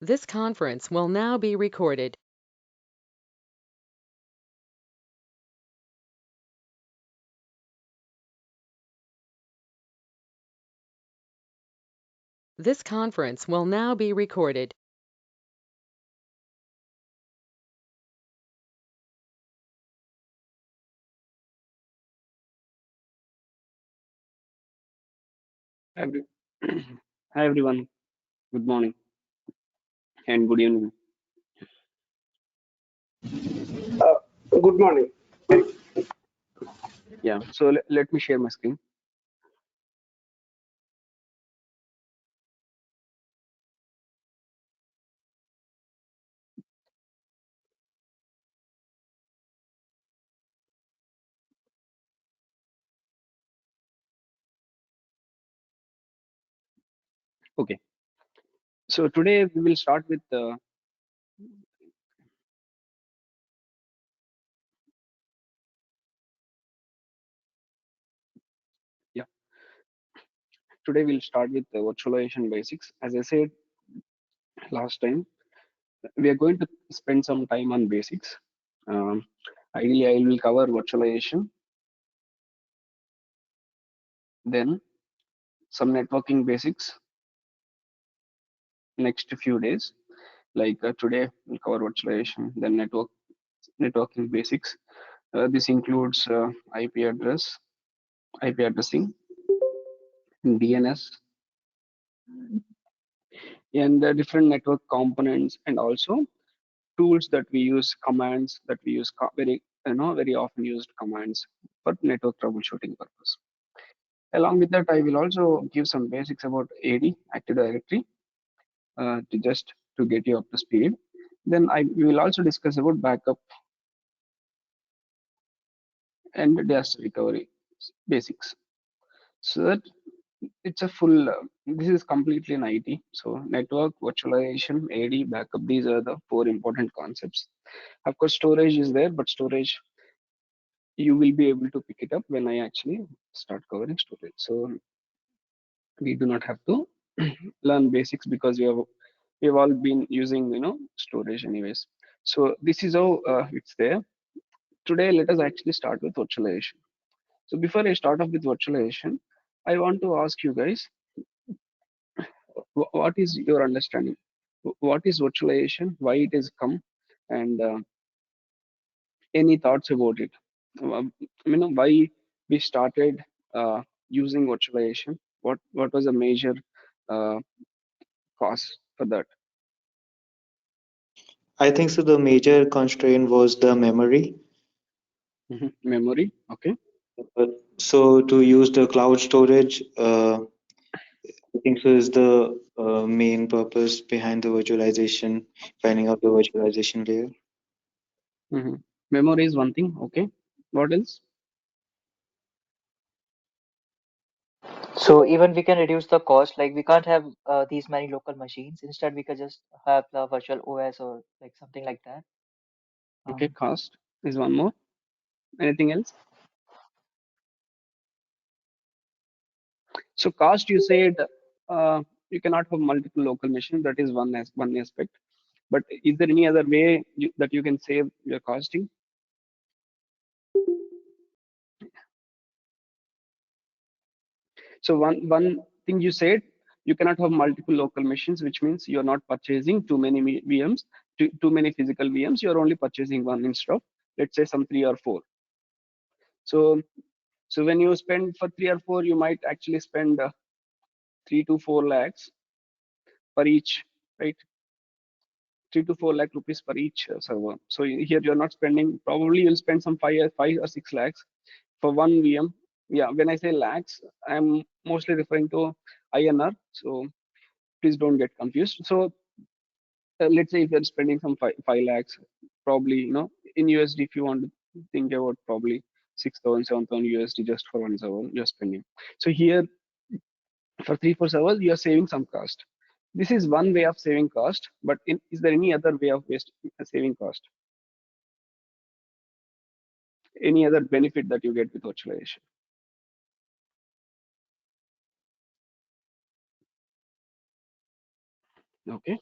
This conference will now be recorded. This conference will now be recorded. Every, Hi everyone, good morning and good evening. Good morning. Yeah, so let me share my screen. Okay, so today we will start with yeah. Today we'll start with the virtualization basics. As I said last time, we are going to spend some time on basics. Um, Ideally, I will cover virtualization, then some networking basics next few days. Like today, we'll cover virtualization, then networking basics. This includes IP addressing, DNS, and the different network components, and also tools that we use, commands that we use, very often used commands for network troubleshooting purpose. Along with that, I will also give some basics about AD, Active Directory, to get you up to speed. Then we will also discuss about backup and disaster recovery basics. So that it's a full. This is completely an IT. So network, virtualization, AD, backup. These are the four important concepts. Of course, storage is there, but storage you will be able to pick it up when I actually start covering storage. So we do not have to learn basics because we've all been using storage anyways. So this is how it's there. Today, let us actually start with virtualization. So before I start off with virtualization, I want to ask you guys, what is your understanding? What is virtualization? Why it has come? And any thoughts about it? Why we started using virtualization? What was the major uh, cause for that? I think so. The major constraint was the memory. Memory, okay. Uh, So to use the cloud storage, I think so is the main purpose behind the virtualization, finding out the virtualization layer. hmm Memory is one thing, okay. What else? So even we can reduce the cost, like we can't have these many local machines. Instead, we could just have the virtual OS or like something like that. Okay, Um, cost is one more. Anything else? So cost, you said you cannot have multiple local machines. That is one aspect. But is there any other way that you can save your costing? So one thing you said, you cannot have multiple local machines, which means you're not purchasing too many VMs, too many physical VMs. You're only purchasing one instead of, let's say, some three or four. So when you spend for three or four, you might actually spend 3 to 4 lakhs per each, right? 3 to 4 lakh rupees per each server. So here you're not spending. Probably you'll spend some 5 or 6 lakhs for one VM. Yeah, when I say lakhs, I'm mostly referring to INR. So please don't get confused. So let's say if you're spending some 5 lakhs, probably in USD, if you want to think about probably 6,000, 7,000 USD just for one server you're spending. So here for 3 4 servers you are saving some cost. This is one way of saving cost, but is there any other way of saving cost? Any other benefit that you get with virtualization? Okay.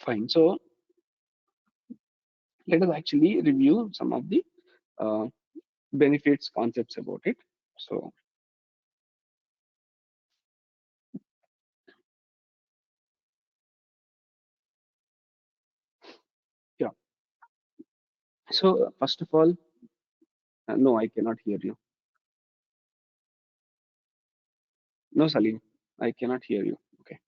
Fine. So let us actually review some of the benefits concepts about it. So yeah. So first of all, no, I cannot hear you. No, Salim, I cannot hear you. Okay.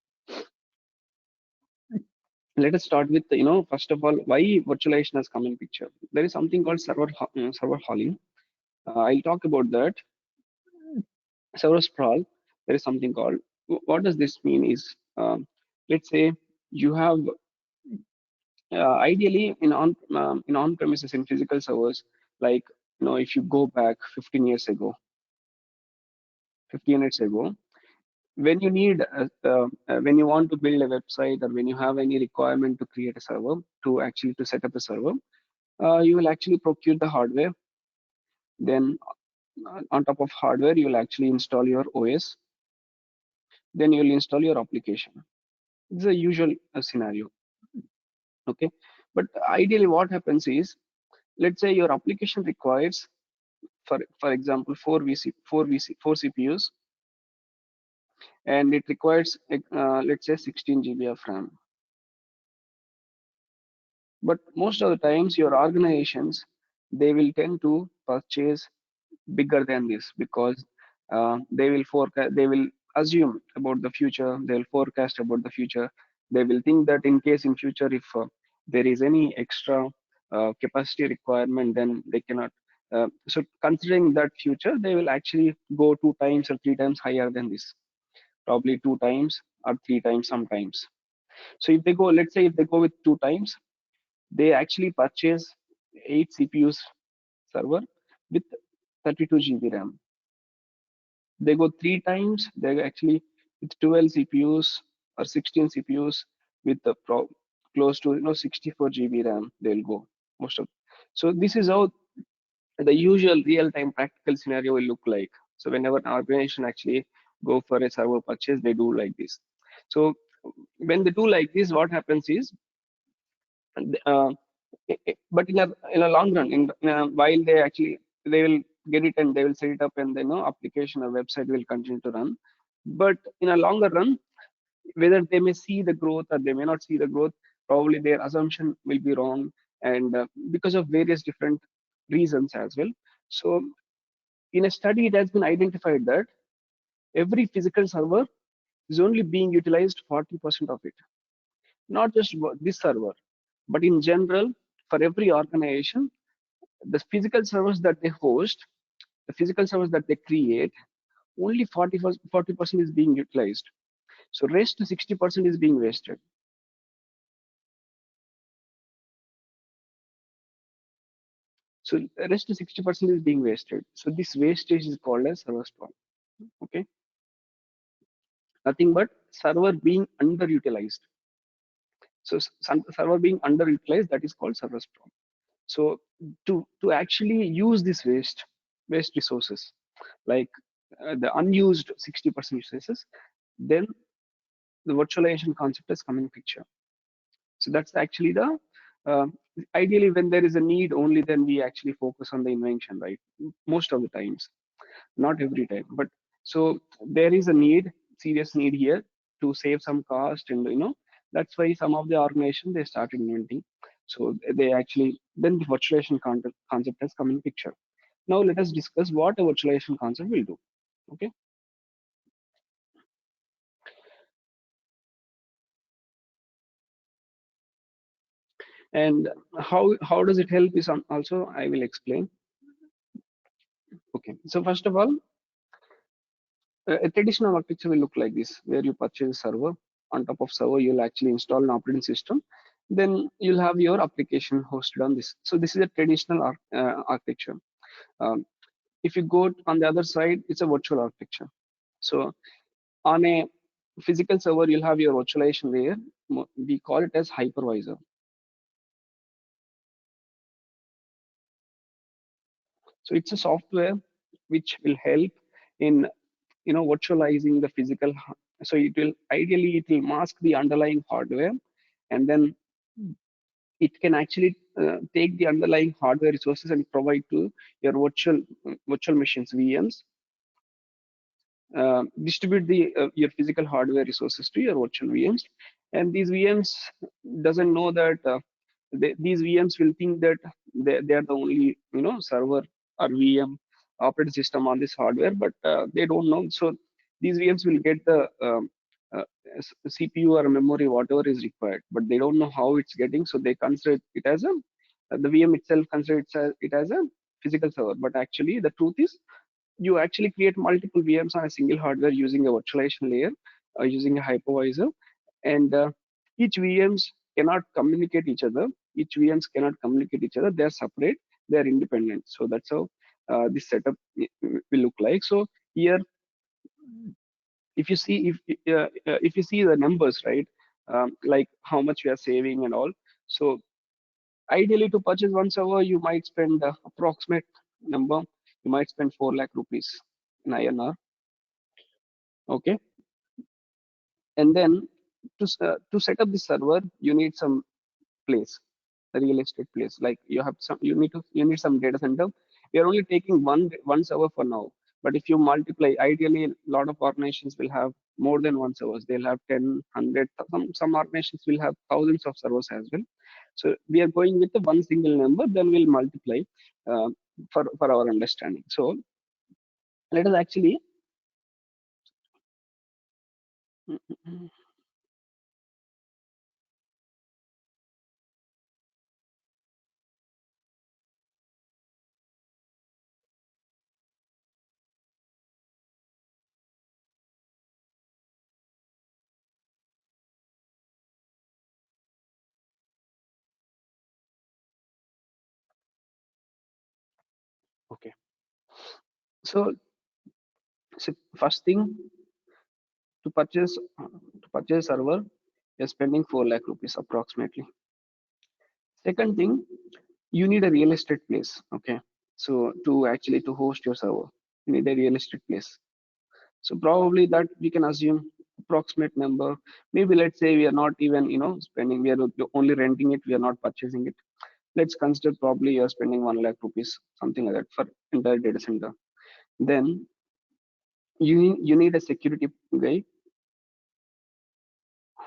Let us start with, first of all, why virtualization has come in picture. There is something called server hauling. I'll talk about that. Server sprawl. There is something called. What does this mean? Is let's say you have ideally in on-premises in physical servers, like if you go back 15 years ago, 15 years ago, when you need when you want to build a website or when you have any requirement to create a server to set up a server, you will actually procure the hardware. Then on top of hardware, you will actually install your OS. Then you will install your application. It's a usual scenario. Okay, but ideally what happens is, let's say your application requires, for example, 4 CPUs, and it requires let's say 16 GB of RAM. But most of the times your organizations, they will tend to purchase bigger than this, because they will assume about the future, they'll forecast about the future. They will think that in case in future, if there is any extra capacity requirement, then they cannot. So considering that future, they will actually go 2 times or 3 times higher than this, probably 2 times or 3 times sometimes. So if they go, let's say if they go with 2 times, they actually purchase 8 CPUs server with 32 GB RAM. They go 3 times, they actually with 12 CPUs or 16 CPUs with the close to 64 GB RAM. They'll go most of. So this is how the usual real-time practical scenario will look like. So whenever an organization actually go for a server purchase, they do like this. So when they do like this, what happens is, uh, but in a long run, while they will get it and they will set it up, and application or website will continue to run. But in a longer run, whether they may see the growth or they may not see the growth, probably their assumption will be wrong, and because of various different reasons as well. So in a study, it has been identified that every physical server is only being utilized 40% of it. Not just this server, but in general, for every organization, the physical servers that they host, the physical servers that they create, only 40% is being utilized. So rest 60% is being wasted. So rest 60% is being wasted. So this wastage is called as server sprawl. Okay, nothing but server being underutilized. So server being underutilized, that is called server sprawl. So to actually use this waste resources, like the unused 60% resources, then the virtualization concept has come in picture. So that's actually the ideally when there is a need, only then we actually focus on the invention, right? Most of the times, not every time, but so there is a need, serious need here to save some cost, and that's why some of the organization they started inventing. So they actually, then the virtualization concept has come in picture. Now let us discuss what a virtualization concept will do. Okay. And how does it help is also I will explain. Okay, so first of all, a traditional architecture will look like this, where you purchase a server. On top of server, you'll actually install an operating system. Then you'll have your application hosted on this. So this is a traditional architecture. Um, if you go on the other side, it's a virtual architecture. So on a physical server, you'll have your virtualization layer. We call it as hypervisor. So it's a software which will help in virtualizing the physical. So it will ideally, it will mask the underlying hardware, and then it can actually take the underlying hardware resources and provide to your virtual machines VMs, distribute your physical hardware resources to your virtual VMs, and these VMs doesn't know that these VMs will think that they are the only server or VM operating system on this hardware, but they don't know. So these VMs will get the uh, CPU or memory, whatever is required, but they don't know how it's getting. So they consider it as a the VM itself consider it as a physical server, but actually the truth is you actually create multiple VMs on a single hardware using a virtualization layer, using a hypervisor, and each VMs cannot communicate each other. Each VMs cannot communicate each other. They are separate. They are independent. So that's how this setup will look like. So here, if you see if you see the numbers, right, like how much we are saving and all. So ideally, to purchase one server, you might spend approximate number. You might spend 4 lakh rupees in INR. Okay, and then to set up the server, you need some place, a real estate place. Like you need some data center. We are only taking one server for now, but if you multiply, ideally a lot of organizations will have more than one servers. They'll have 10, 100, some organizations will have thousands of servers as well. So we are going with the one single number, then we'll multiply uh, for our understanding. So let us actually okay. So, first thing, to purchase server, you're spending 4 lakh rupees approximately. Second thing, you need a real estate place. Okay, so to host your server, you need a real estate place. So probably that we can assume approximate number. Maybe let's say we are not even spending, we are only renting it, we are not purchasing it. Let's consider probably you're spending 1 lakh rupees, something like that, for entire data center. Then you need a security guy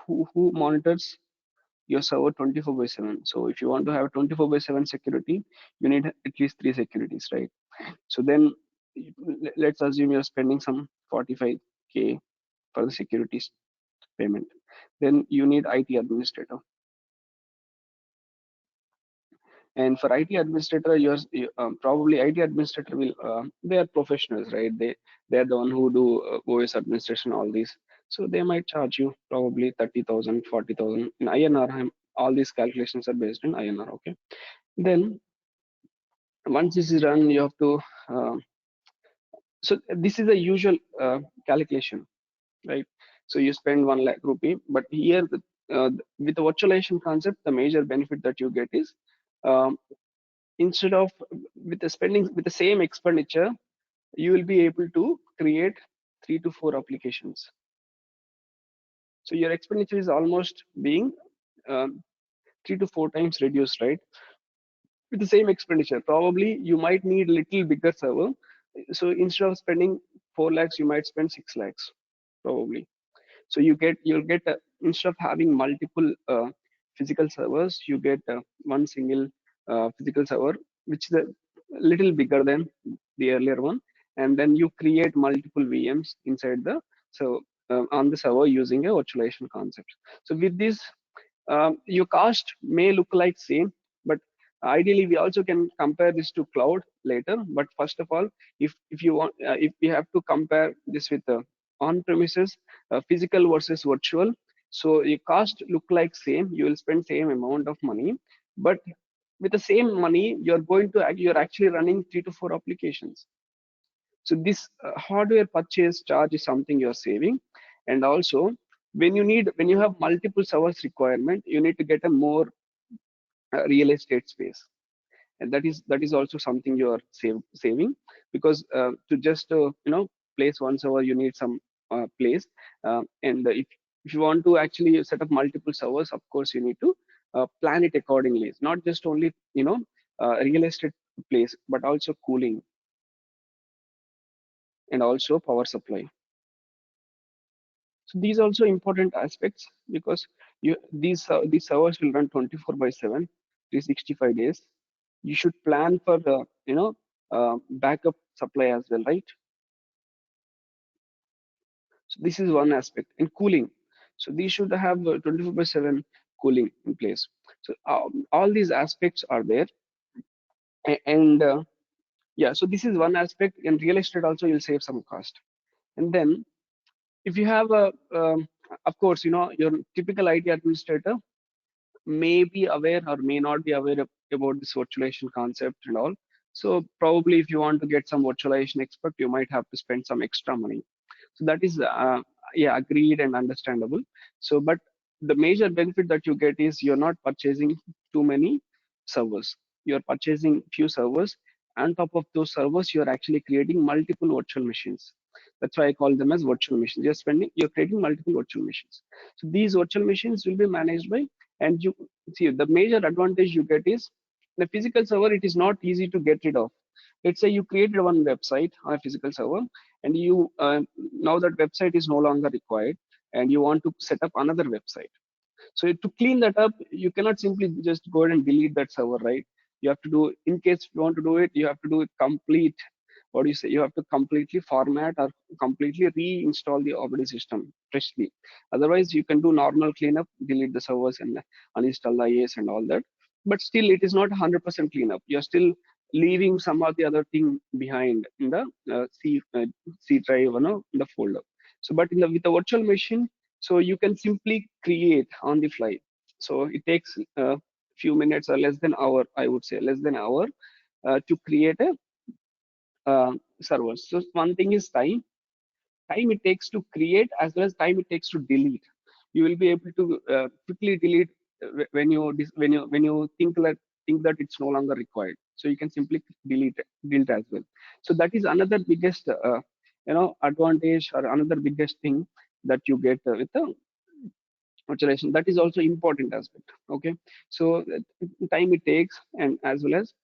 who monitors your server 24/7. So if you want to have 24/7 security, you need at least 3 securities, right? So then let's assume you're spending some 45K for the securities payment. Then you need IT administrator. And for IT administrator, probably IT administrator will they are professionals, right? They're the one who do OS administration, all these. So they might charge you probably 30,000, 40,000 in INR. All these calculations are based in INR. Okay. Then once this is done, you have to. So this is a usual calculation, right? So you spend 1 lakh rupee, but here with the virtualization concept, the major benefit that you get is um, instead of with the same expenditure, you will be able to create 3 to 4 applications. So your expenditure is almost being 3 to 4 times reduced, right? With the same expenditure, probably you might need a little bigger server. So instead of spending 4 lakhs, you might spend 6 lakhs probably. So you'll get instead of having multiple physical servers, you get one single physical server, which is a little bigger than the earlier one, and then you create multiple VMs inside the so on the server using a virtualization concept. So with this, your cost may look like same, but ideally we also can compare this to cloud later. But first of all, if you want, if we have to compare this with on-premises physical versus virtual, so your cost look like same, you will spend same amount of money, but with the same money you're actually running 3 to 4 applications. So this hardware purchase charge is something you're saving. And also when you have multiple servers requirement, you need to get a more real estate space, and that is also something you are saving, because to just place one server, you need some place, and if you want to actually set up multiple servers, of course you need to plan it accordingly. It's not just only real estate place, but also cooling and also power supply. So these are also important aspects, because these servers will run 24/7, 365 days. You should plan for the backup supply as well, right? So this is one aspect. And cooling. So these should have 24/7 cooling in place. So all these aspects are there. And yeah, so this is one aspect. In real estate also, you'll save some cost. And then if you have of course, your typical IT administrator may be aware or may not be aware about this virtualization concept and all. So probably if you want to get some virtualization expert, you might have to spend some extra money. So that is yeah, agreed and understandable. So but the major benefit that you get is you're not purchasing too many servers. You're purchasing few servers. On top of those servers, you're actually creating multiple virtual machines. That's why I call them as virtual machines. You're creating multiple virtual machines. So these virtual machines will be managed by, and you see the major advantage you get is the physical server. It is not easy to get rid of. Let's say you created one website on a physical server, and you now that website is no longer required, and you want to set up another website. So to clean that up, you cannot simply just go ahead and delete that server, right? You have to do, in case you want to do it, you have to do a complete, what do you say, you have to completely format or completely reinstall the operating system freshly. Otherwise, you can do normal cleanup, delete the servers and uninstall the IAS and all that. But still, it is not 100% cleanup. You're still leaving some of the other thing behind in the C drive, in the folder. So, but with the virtual machine, so you can simply create on the fly. So it takes a few minutes or less than hour, I would say less than hour, to create a servers. So one thing is time it takes to create as well as time it takes to delete. You will be able to quickly delete when you think that it's no longer required. So you can simply delete as well. So that is another biggest advantage, or another biggest thing that you get with the virtualization. That is also important aspect. Okay, so time it takes, and as well as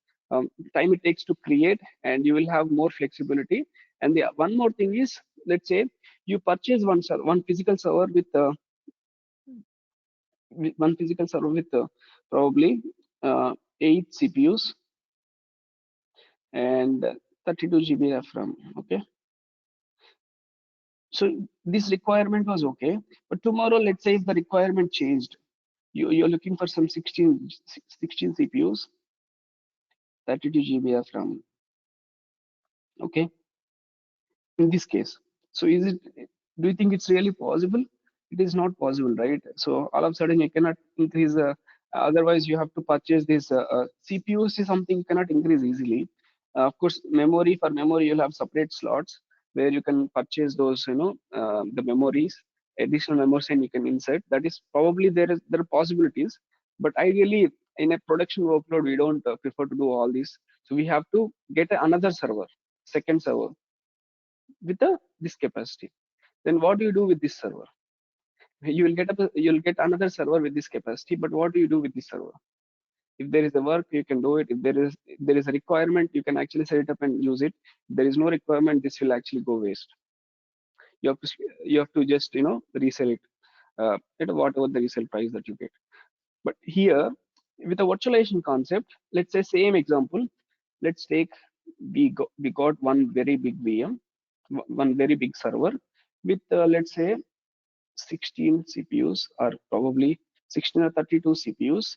time it takes to create, and you will have more flexibility. And the one more thing is, let's say you purchase one physical server with probably 8 CPUs and 32 GB RAM. Okay, so this requirement was okay, but tomorrow, let's say if the requirement changed, you're looking for some 16 CPUs, 32 GB of RAM. Okay, in this case, so do you think it's really possible? It is not possible, right? So all of a sudden you cannot increase. Otherwise, you have to purchase this CPUs is something you cannot increase easily. Of course, for memory, you'll have separate slots where you can purchase those, the memories, additional memories, and you can insert. That is probably there are possibilities, but ideally in a production workload, we don't prefer to do all this. So we have to get another server, second server with this capacity. Then what do you do with this server? You'll get another server with this capacity, but what do you do with this server? If there is a work, you can do it. If there is a requirement, you can actually set it up and use it. If there is no requirement, this will actually go waste. You have to just resell it at whatever the resale price that you get. But here, with the virtualization concept, let's say same example. Let's take, we got one very big VM, one very big server with let's say 16 CPUs, or probably 16 or 32 CPUs,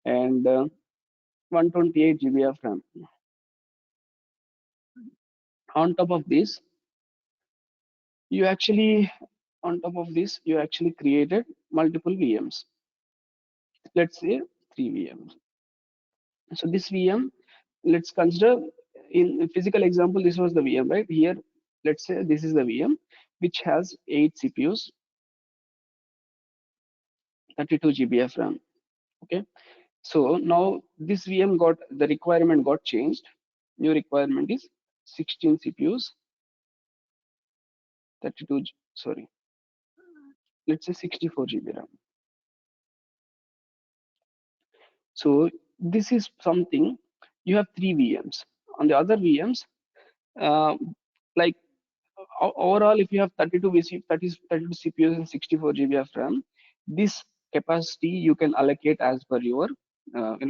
and 128 GB of RAM. On top of this, you actually created multiple VMs. Let's say 3 VMs. So this VM, let's consider, in physical example, this was the VM, right? Here, let's say this is the VM which has 8 CPUs, 32 GB of RAM. Okay, so now this VM the requirement got changed. New requirement is 16 CPUs, 32, sorry, let's say 64 GB RAM. So this is something, you have 3 VMs. On the other VMs, uh, like overall, if you have 32 CPUs and 64 GB of RAM, this capacity you can allocate as per your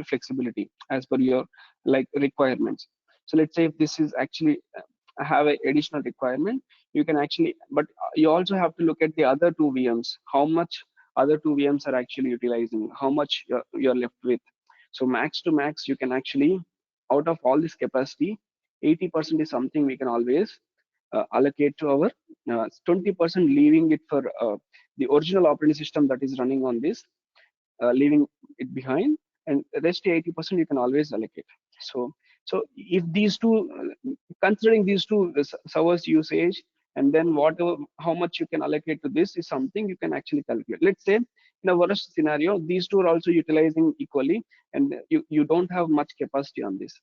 flexibility, as per your like requirements. So let's say if this is actually have an additional requirement, you can actually, but you also have to look at the other 2 VMs, how much other 2 VMs are actually utilizing, how much you're left with. So max to max, you can actually, out of all this capacity, 80% is something we can always allocate to our 20%, leaving it for the original operating system that is running on this, leaving it behind, and the rest 80% you can always allocate. So if these two, considering these two servers usage, and then whatever, how much you can allocate to this is something you can actually calculate. Let's say in a worst scenario, these two are also utilizing equally, and you don't have much capacity on this.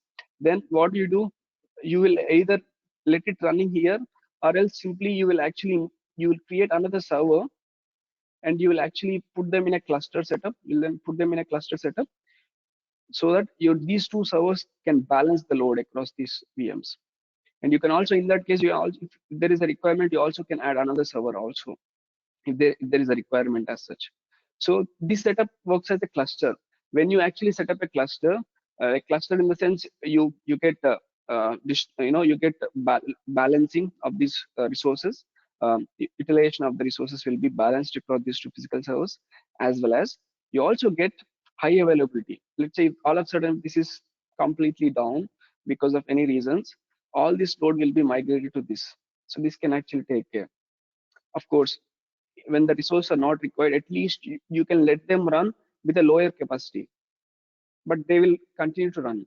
Then what do? You will either let it running here, or else simply you will create another server, and you will actually put them in a cluster setup. You'll then put them in a cluster setup, so that these two servers can balance the load across these VMs. And you can also, in that case, if there is a requirement, you also can add another server also, if there is a requirement as such. So this setup works as a cluster. When you actually set up a cluster in the sense, you get you get balancing of these resources. Utilization of the resources will be balanced across these two physical servers, as well as you also get high availability. Let's say if all of a sudden this is completely down because of any reasons, all this load will be migrated to this. So this can actually take care. Of course, when the resources are not required, at least you can let them run with a lower capacity, but they will continue to run.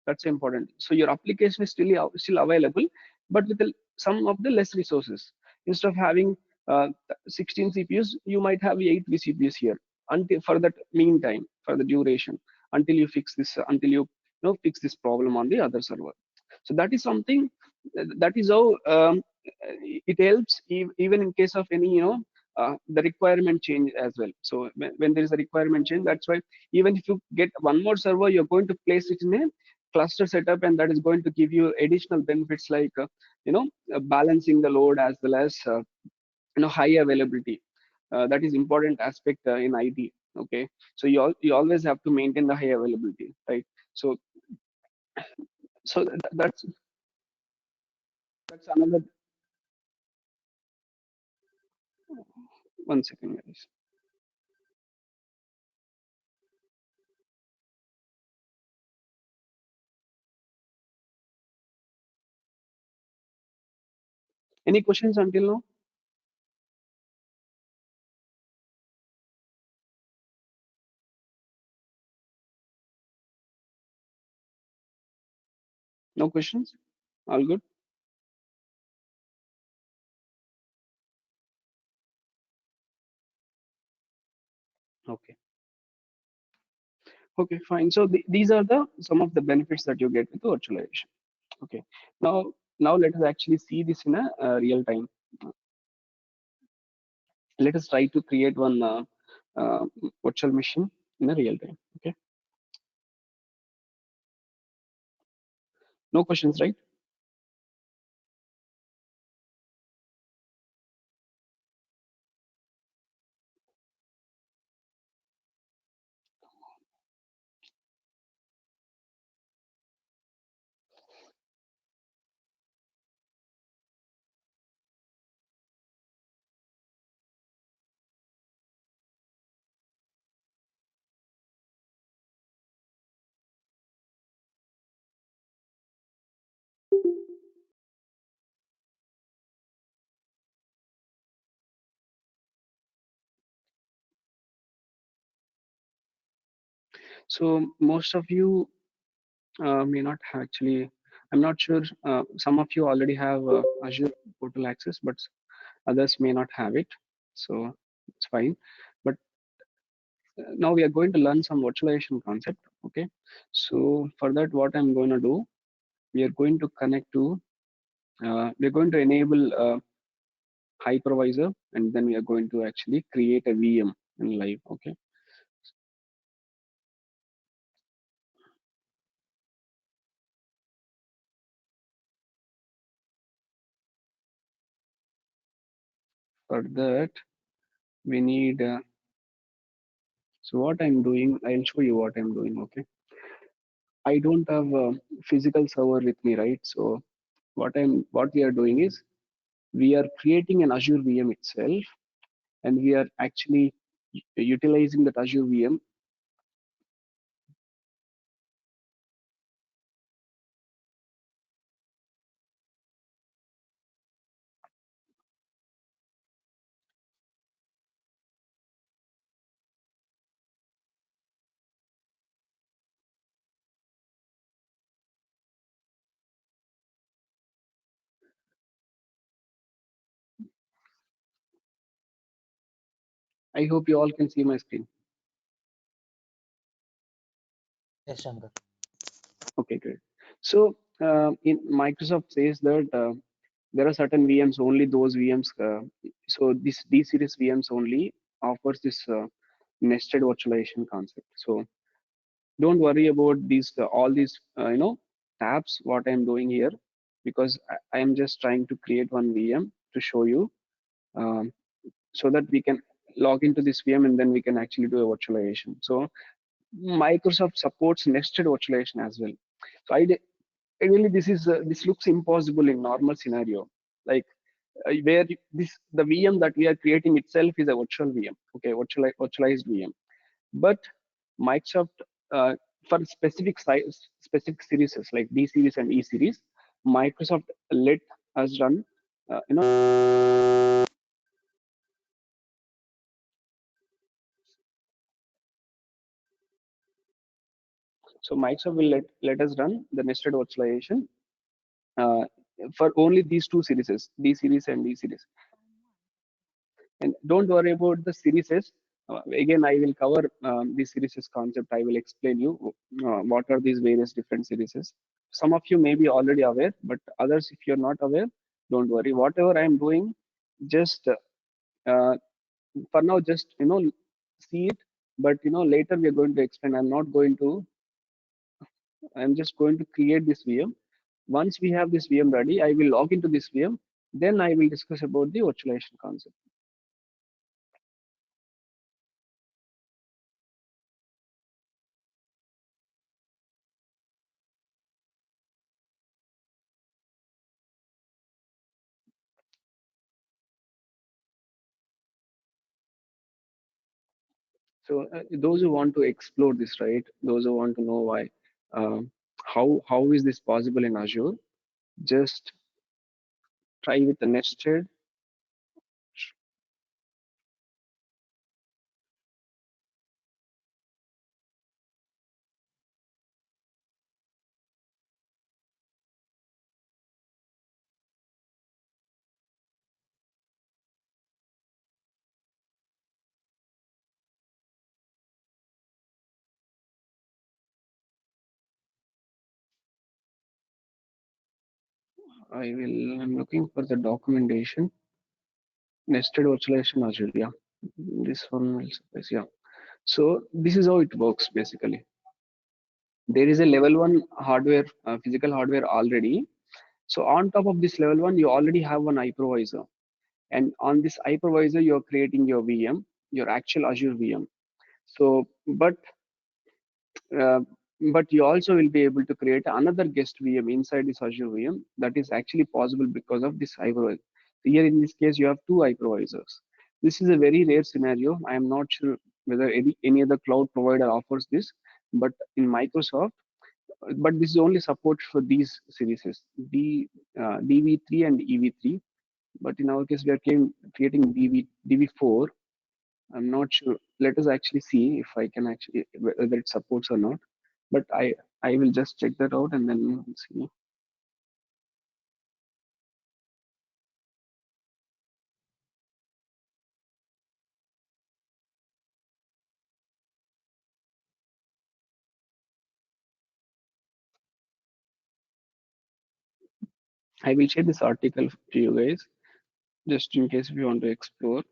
That's important. So your application is still available, but with some of the less resources. Instead of having 16 CPUs, you might have 8 vCPUs here, until for that meantime, for the duration, until you fix this, until fix this problem on the other server. So that is something, that is how it helps, even in case of any the requirement change as well. So when there is a requirement change, that's why even if you get one more server, you're going to place it in a cluster setup, and that is going to give you additional benefits like balancing the load, as well as high availability. That is important aspect in IT. Okay, so you always have to maintain the high availability, right? So that's another. One second, guys. Any questions until now? No questions? All good? Okay. Okay, fine. So these are some of the benefits that you get with virtualization. Okay. Now let us actually see this in a real time. Let us try to create one uh, virtual machine in a real time. Okay. No questions, right? So most of you may not have actually. I'm not sure. Some of you already have Azure portal access, but others may not have it. So it's fine. But now we are going to learn some virtualization concept. Okay. So for that, what I'm going to do, we are going to connect to. We're going to enable hypervisor, and then we are going to actually create a VM in live. Okay. For that, we need, so what I'm doing, I'll show you what I'm doing, okay? I don't have a physical server with me, right? So what we are doing is, we are creating an Azure VM itself, and we are actually utilizing that Azure VM. I hope you all can see my screen. Yes, Shankar. Okay, great. So in Microsoft says that there are certain VMs, only those VMs. So this D series VMs only offers this nested virtualization concept. So don't worry about these all these tabs. What I'm doing here, because I am just trying to create one VM to show you, um, so that we can log into this VM and then we can actually do a virtualization. So Microsoft supports nested virtualization as well. So ideally this looks impossible in normal scenario, like where the VM that we are creating itself is a virtual VM, okay, virtualized VM. But Microsoft, for specific series like D series and E series, Microsoft let us run, you know, so Microsoft will let us run the nested virtualization uh, for only these two series, D series and E series. And don't worry about the series. Again, I will cover the series concept. I will explain you what are these various different series. Some of you may be already aware, but others, if you're not aware, don't worry. Whatever I'm doing, just for now, just see it. But later we are going to explain. I'm just going to create this VM. Once we have this VM ready, I will log into this VM. Then I will discuss about the virtualization concept. So those who want to explore this, right? Those who want to know why, how is this possible in Azure? Just try with the nested. I'm looking for the documentation. Nested virtualization Azure. Yeah, this one will suffice. Yeah. So this is how it works basically. There is a level one hardware, physical hardware already. So on top of this level one, you already have one hypervisor, and on this hypervisor, you're creating your VM, your actual Azure VM. So, uh, but you also will be able to create another guest VM inside this Azure VM. That is actually possible because of this hypervisor. Here in this case, you have two hypervisors. This is a very rare scenario. I am not sure whether any other cloud provider offers this, but in Microsoft, but this is only support for these series, DV3 and EV3. But in our case, we are creating DV4. I'm not sure. Let us actually see if I can actually whether it supports or not. But I will just check that out and then see. I will share this article to you guys just in case if you want to explore.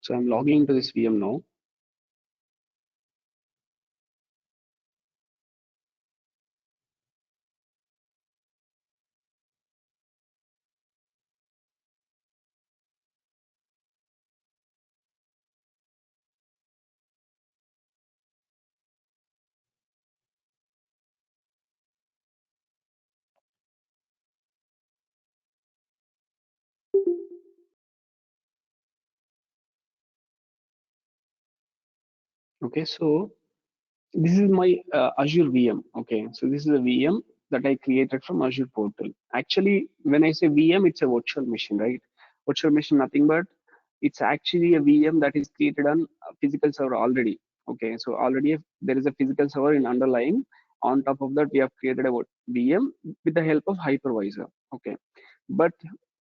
So I'm logging into this VM now. Okay, so this is my Azure VM. Okay, so this is a VM that I created from Azure portal. Actually, when I say VM, it's a virtual machine, right? Virtual machine, nothing but it's actually a VM that is created on a physical server already. Okay, so already there is a physical server in underlying. On top of that, we have created a VM with the help of hypervisor. Okay, but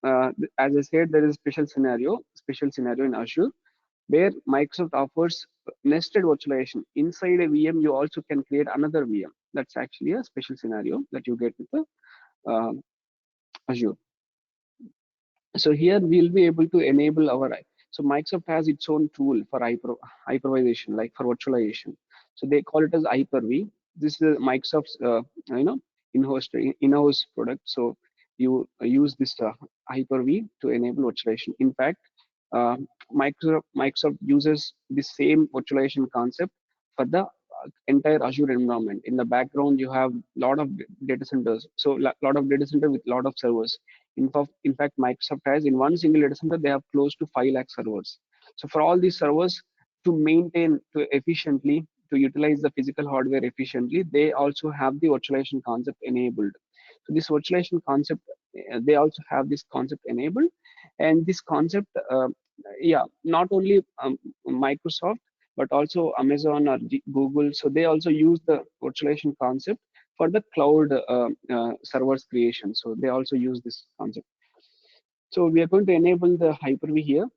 as I said, there is a special scenario in Azure where Microsoft offers nested virtualization. Inside a VM, you also can create another VM. That's actually a special scenario that you get with the Azure. So here we'll be able to enable our, so Microsoft has its own tool for hypervisation, like for virtualization. So they call it as Hyper-V. This is Microsoft's, in-house product. So you use this Hyper-V to enable virtualization. In fact, uh, Microsoft uses the same virtualization concept for the entire Azure environment. In the background, you have a lot of data centers. So lot of data center with lot of servers. In fact, Microsoft has in one single data center, they have close to 5 lakh servers. So for all these servers to maintain to efficiently, to utilize the physical hardware efficiently, they also have the virtualization concept enabled. So this virtualization concept, they also have this concept enabled. And this concept, yeah, not only Microsoft, but also Amazon or Google. So they also use the virtualization concept for the cloud servers creation. So they also use this concept. So we are going to enable the Hyper-V here.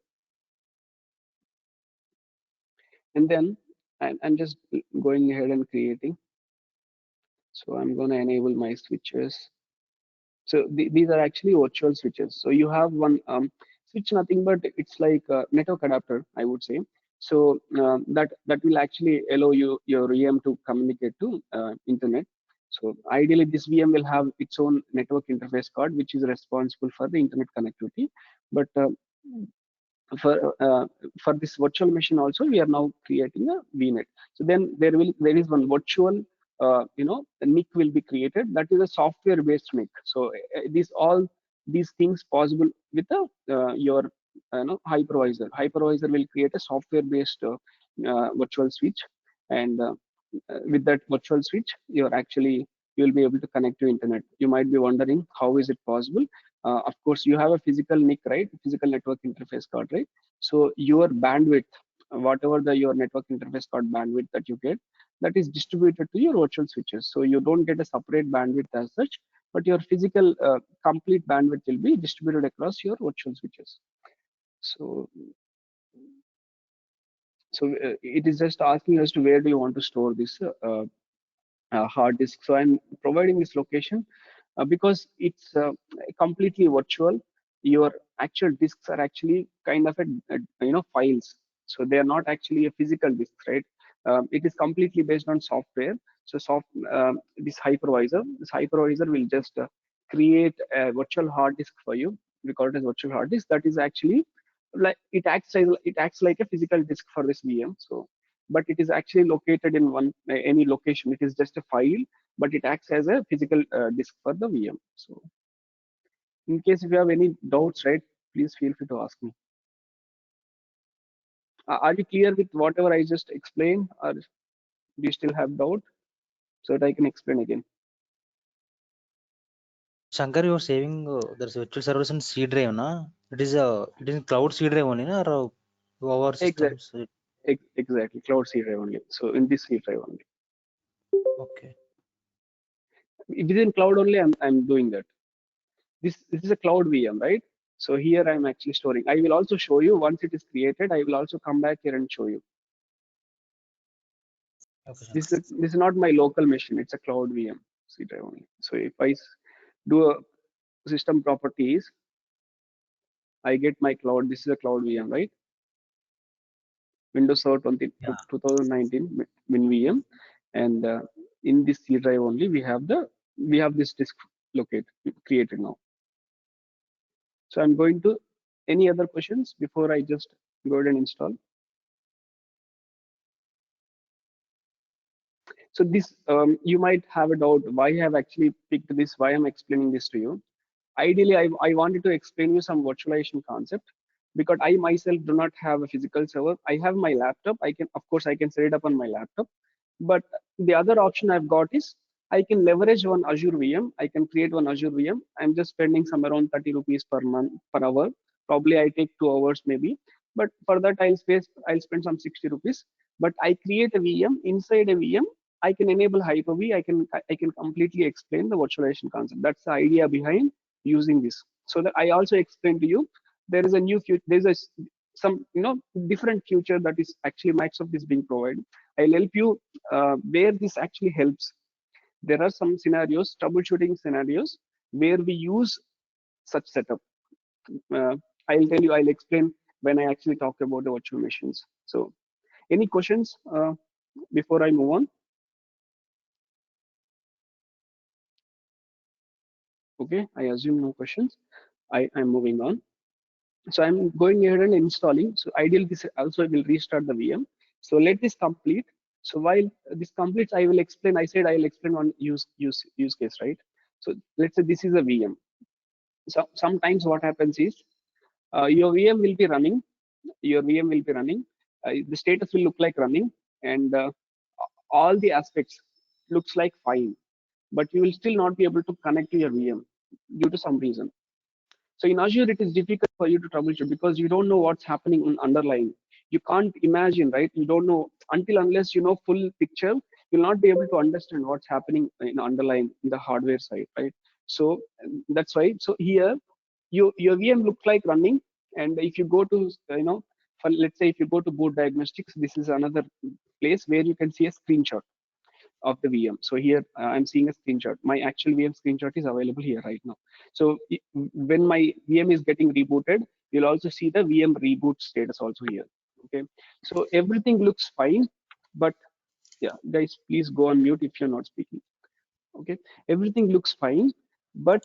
And then I'm just going ahead and creating. So I'm going to enable my switches. So these are actually virtual switches. So you have one switch, nothing but it's like a network adapter, I would say. So that will actually allow your VM to communicate to internet. So ideally, this VM will have its own network interface card, which is responsible for the internet connectivity. But for this virtual machine also, we are now creating a VNet. So then there is one virtual a NIC will be created. That is a software based NIC. So all these things possible with your hypervisor will create a software based virtual switch. And with that virtual switch, you will be able to connect to internet. You might be wondering, how is it possible? Of course, you have a physical NIC, right? Physical network interface card, right? So your bandwidth, whatever your network interface card bandwidth that you get, that is distributed to your virtual switches. So you don't get a separate bandwidth as such, but your physical complete bandwidth will be distributed across your virtual switches. So it is just asking us to where do you want to store this hard disk. So I'm providing this location because it's completely virtual. Your actual disks are actually kind of files. So they are not actually a physical disk, right? It is completely based on software. So this hypervisor will just create a virtual hard disk for you. We call it as virtual hard disk. That is actually like it acts like a physical disk for this VM. So but it is actually located in any location. It is just a file, but it acts as a physical disk for the VM. So in case if you have any doubts, right, please feel free to ask me. Are you clear with whatever I just explained, or do you still have doubt so that I can explain again? Shankar, you're saving there's virtual servers in C drive, na? It is cloud C drive only, na? Or our systems? Exactly, cloud C drive only. So in this C drive only. Okay. Within cloud only, I'm doing that. This is a cloud VM, right? So here I'm actually storing. I will also show you once it is created. I will also come back here and show you. Okay, This is not my local machine. It's a cloud VM C drive only. So if I do a system properties, I get my cloud. This is a cloud VM, right? Windows Server 2019 WinVM, and in this C drive only we have this disk created now. So I'm going to any other questions before I just go ahead and install. So this you might have a doubt why I have actually picked this, why I'm explaining this to you. Ideally, I wanted to explain you some virtualization concept, because I myself do not have a physical server. I have my laptop. Of course, I can set it up on my laptop. But the other option I've got is I can leverage one Azure VM. I can create one Azure VM. I'm just spending some around 30 rupees per month per hour. Probably I take 2 hours maybe. But for that I'll spend some 60 rupees. But I create a VM. Inside a VM, I can enable Hyper-V. I can completely explain the virtualization concept. That's the idea behind using this. So that I also explained to you, there is a new future. Some different future that is actually Microsoft is being provided. I'll help you where this actually helps. There are some scenarios, troubleshooting scenarios, where we use such setup. I'll explain when I actually talk about the virtual machines. So, any questions before I move on? Okay, I assume no questions. I'm moving on. So I'm going ahead and installing. So ideally, this also will restart the VM. So let this complete. So while this completes, I will explain. I said I'll explain one use case, right? So let's say this is a VM. So sometimes what happens is your VM will be running. Your VM will be running. The status will look like running, and all the aspects looks like fine. But you will still not be able to connect to your VM due to some reason. So in Azure, it is difficult for you to troubleshoot because you don't know what's happening in underlying. You can't imagine, right? You don't know unless you know full picture, you'll not be able to understand what's happening in underlying in the hardware side, right? So that's why. So here, your VM looks like running, and if you go to let's say if you go to boot diagnostics, this is another place where you can see a screenshot of the VM. So here I'm seeing a screenshot. My actual VM screenshot is available here right now. So when my VM is getting rebooted, you'll also see the VM reboot status also here. Okay. So everything looks fine, but yeah, guys, please go on mute if you're not speaking. Okay. Everything looks fine, but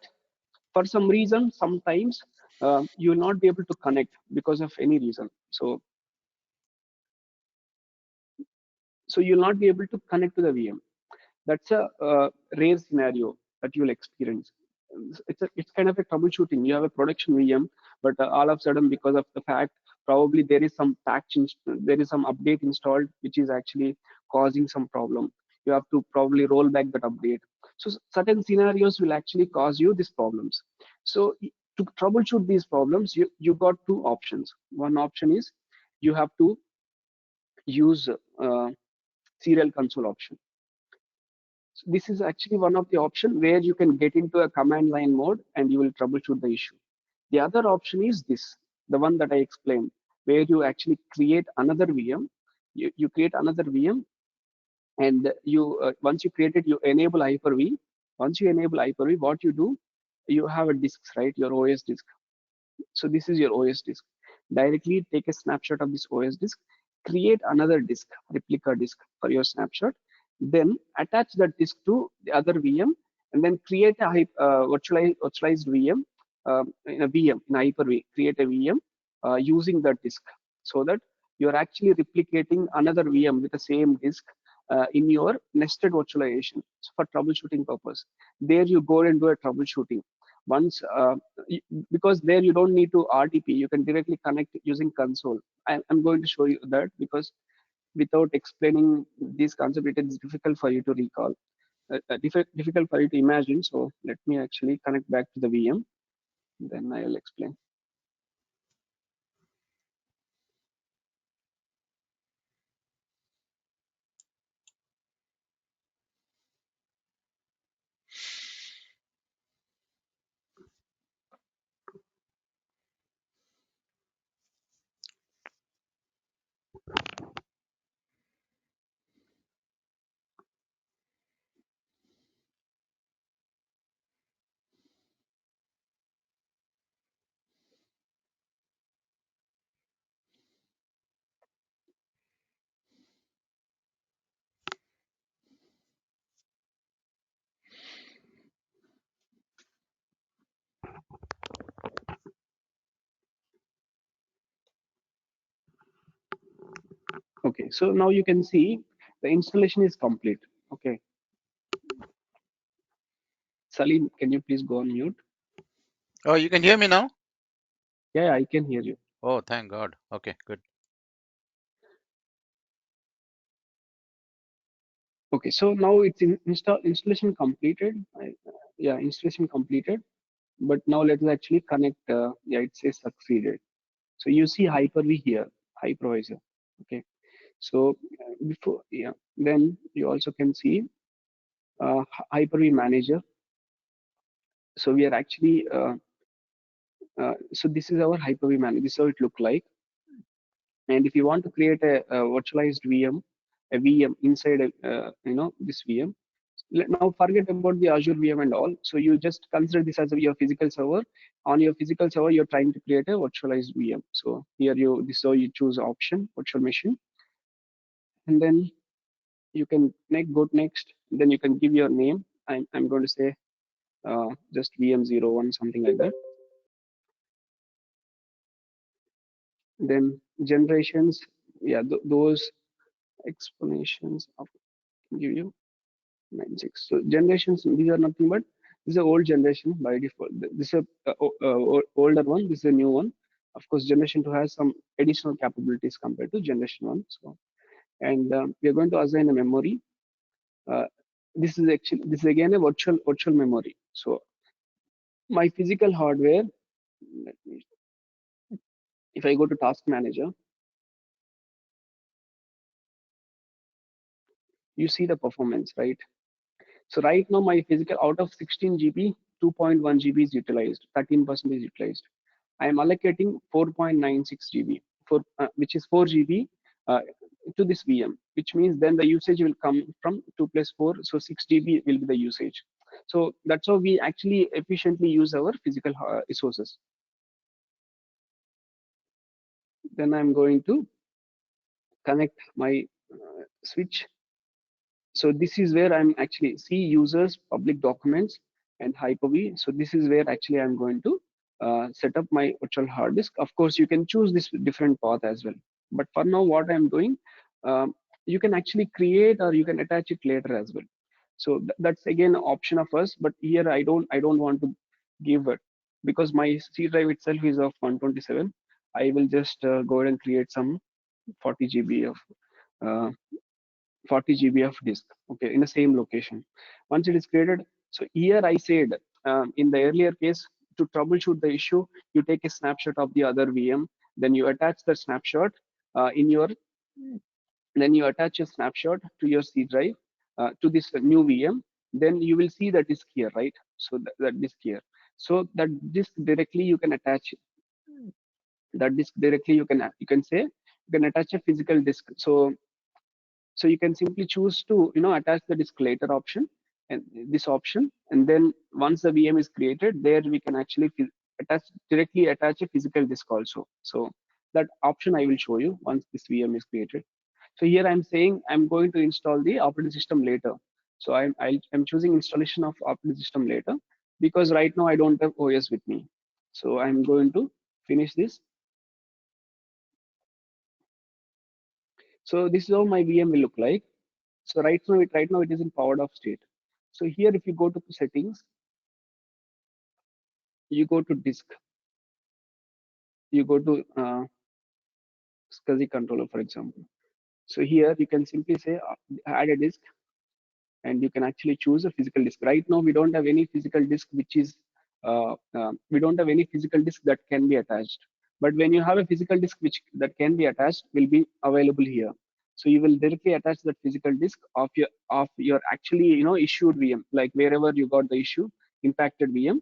for some reason, sometimes you will not be able to connect because of any reason. So you'll not be able to connect to the VM. That's a rare scenario that you'll experience. It's kind of a troubleshooting. You have a production VM, but all of a sudden, because of the fact probably there is some there is some update installed which is actually causing some problem. You have to probably roll back that update. So certain scenarios will actually cause you these problems. So to troubleshoot these problems, you got two options. One option is you have to use serial console option. So this is actually one of the options where you can get into a command line mode and you will troubleshoot the issue. The other option is this, the one that I explained, where you actually create another VM. You create another VM, and you once you create it, you enable Hyper-V. Once you enable Hyper-V, what you do, you have a disk, right? Your OS disk. So this is your OS disk. Directly take a snapshot of this OS disk, create another disk, replica disk for your snapshot, then attach that disk to the other VM, and then create a virtualized VM in a VM in Hyper-V. Create a VM using that disk, so that you're actually replicating another VM with the same disk in your nested virtualization for troubleshooting purpose. There you go and do a troubleshooting. Once because there you don't need to RTP, you can directly connect using console. I'm going to show you that because without explaining this concept, it is difficult for you to recall, difficult for you to imagine. So let me actually connect back to the VM, then I'll explain. Okay, so now you can see the installation is complete. Okay, Salim, can you please go on mute? Oh, you can hear me now? Yeah, I can hear you. Oh, thank God. Okay, good. Okay, so now it's installation completed. Yeah, installation completed. But now let us actually connect. Yeah, it says succeeded. So you see Hyper-V here, hypervisor. Okay, so before, yeah, then you also can see Hyper-V manager. So we are actually so this is our Hyper-V manager. This is how it look like. And if you want to create a virtualized VM, a VM inside this VM, now forget about the Azure VM and all. So you just consider this as your physical server. On your physical server, you're trying to create a virtualized VM. So here this is how you choose option virtual machine, and then you can go to next. Then you can give your name. I'm going to say just VM01, something like that. Then generations, yeah, those explanations of give you 96. So generations, these are nothing but this is an old generation by default. This is a older one. This is a new one. Of course, generation 2 has some additional capabilities compared to generation 1. So, and we are going to assign a memory. Uh, this is again a virtual memory. So my physical hardware. Let me, if I go to task manager, you see the performance, right? So right now my physical out of 16 GB, 2.1 GB is utilized, 13% is utilized. I am allocating 4.96 GB, which is 4 GB to this VM, which means then the usage will come from 2 plus 4, so 6 GB will be the usage. So that's how we actually efficiently use our physical resources. Then I'm going to connect my switch. So this is where I'm actually see users, public documents, and Hyper-V. So this is where actually I'm going to set up my virtual hard disk. Of course, you can choose this different path as well. But for now, what I'm doing, you can actually create or you can attach it later as well. So that's again an option of us. But here I don't want to give it because my C drive itself is of 127. I will just go ahead and create some 40 GB of uh, 40 GB of disk, okay, in the same location. Once it is created, so here I said in the earlier case, to troubleshoot the issue, you take a snapshot of the other VM, then you attach the snapshot then you attach a snapshot to your C drive to this new VM, then you will see the disk here, right? So that disk here. So that disk directly you can attach that disk directly you can say you can attach a physical disk. So you can simply choose to attach the disk later option and this option, and then once the VM is created, there we can actually directly attach a physical disk also. So that option I will show you once this VM is created. So here I'm saying I'm going to install the operating system later. So I'm choosing installation of operating system later because right now I don't have OS with me. So I'm going to finish this. So this is how my VM will look like. So right now it is in powered off state. So here if you go to settings, you go to disk, you go to SCSI controller, for example. So here you can simply say add a disk, and you can actually choose a physical disk. Right now we don't have any physical disk which is we don't have any physical disk that can be attached. But when you have a physical disk that can be attached, will be available here. So you will directly attach that physical disk of your actually issued VM, like wherever you got the issue impacted VM.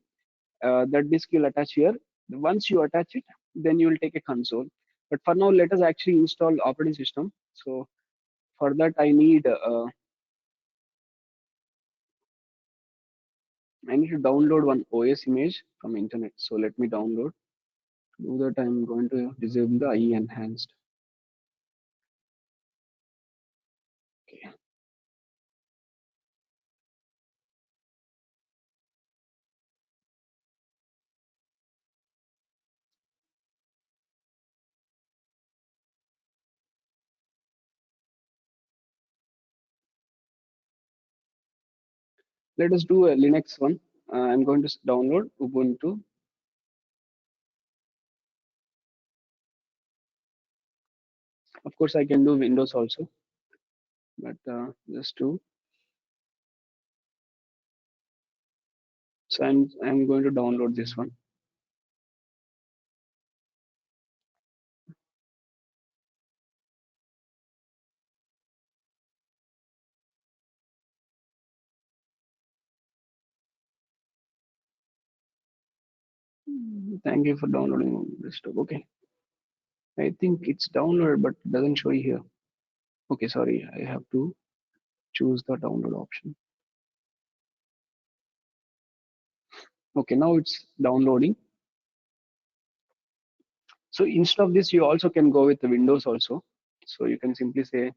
That disk you'll attach here. Once you attach it, then you will take a console. But for now, let us actually install operating system. So for that, I need to download one OS image from internet. So let me download. To do that, I'm going to disable the IE enhanced. Okay. Let us do a Linux one. I'm going to download Ubuntu Of course, I can do Windows also, but just to. So I'm going to download this one. Thank you for downloading this. Okay, I think it's downloaded, but it doesn't show here. Okay, sorry, I have to choose the download option. Okay, now it's downloading. So instead of this, you also can go with the Windows also. So you can simply say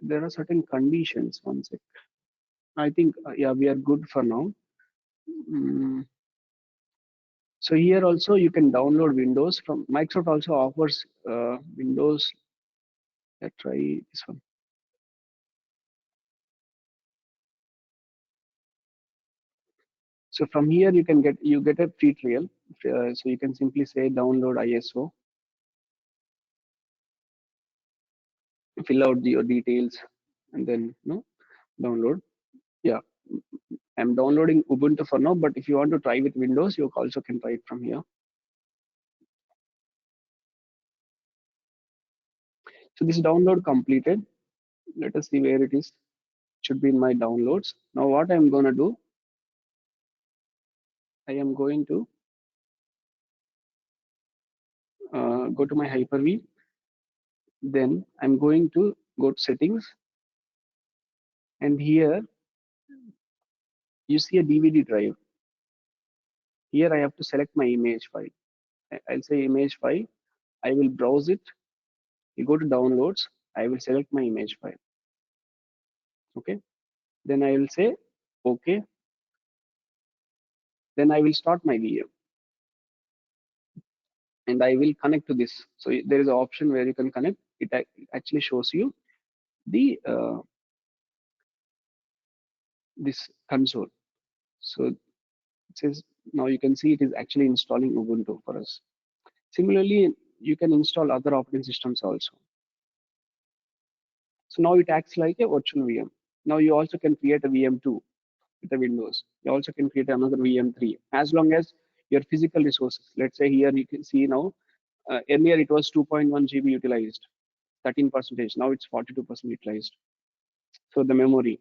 there are certain conditions. One sec. I think yeah, we are good for now. So here also you can download Windows from Microsoft. Also offers Windows. Let's try this one. So from here you can get a free trial. So you can simply say download ISO, fill out your details, and then download. Yeah, I'm downloading Ubuntu for now, but if you want to try with Windows, you also can try it from here. So this download completed. Let us see where it is. It should be in my downloads. Now what I'm going to do, I am going to go to my Hyper-V. Then I'm going to go to settings, and here you see a DVD drive. Here I have to select my image file. I'll say image file. I will browse it. You go to downloads. I will select my image file. Okay. Then I will say okay. Then I will start my VM, and I will connect to this. So there is an option where you can connect. It actually shows you the this console. So it says now you can see it is actually installing Ubuntu for us. Similarly, you can install other operating systems also. So now it acts like a virtual VM. Now you also can create a VM2 with the Windows. You also can create another VM3 as long as your physical resources. Let's say here you can see now earlier it was 2.1 GB utilized, 13%. Now it's 42% utilized. So the memory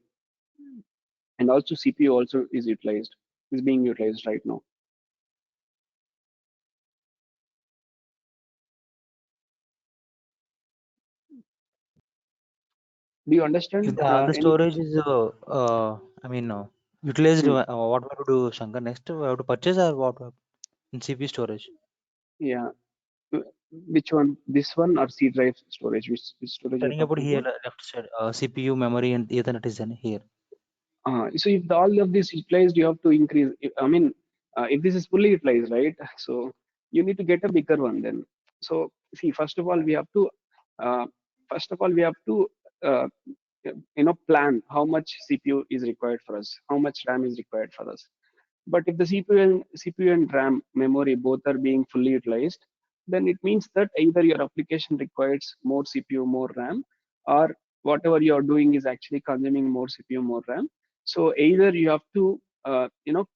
and also CPU also is being utilized right now. Do you understand? If all the Any? storage is, I mean, utilized, what we have to do, Shankar? Next, we have to purchase or what? In CPU storage. Yeah. Which one? This one or C drive storage? Which storage you're Turning about talking here, about? left side, CPU, memory, and Ethernet is in here. So if all of this utilized, you have to increase. I mean, if this is fully utilized, right? So you need to get a bigger one then. So see, first of all, we have to uh, uh, plan how much CPU is required for us, how much RAM is required for us. But if the CPU and RAM memory both are being fully utilized, then it means that either your application requires more CPU, more RAM, or whatever you are doing is actually consuming more CPU, more RAM. So either you have to, you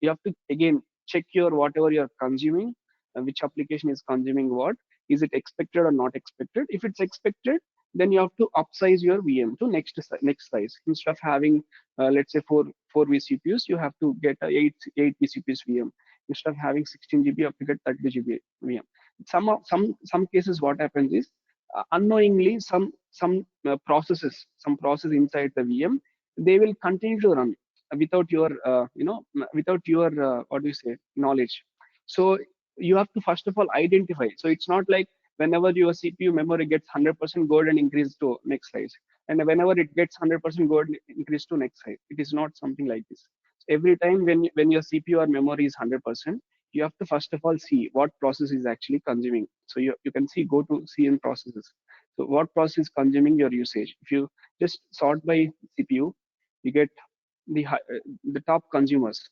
have to again check your whatever you are consuming, which application is consuming what. Is it expected or not expected? If it's expected, then you have to upsize your VM to next size. Instead of having let's say four vCPUs, you have to get a 8 vCPUs VM. Instead of having 16 GB, you have to get 30 GB VM. Some cases, what happens is unknowingly some process inside the VM, they will continue to run without your without your what do you say, knowledge. So you have to first of all identify. So it's not like whenever your CPU memory gets 100% go and increase to next size, and whenever it gets 100% go and increase to next size. It is not something like this. Every time when your CPU or memory is 100%, you have to first of all see what process is actually consuming. So you can see, go to see in processes. So what process is consuming your usage? If you just sort by CPU, you get the top consumers.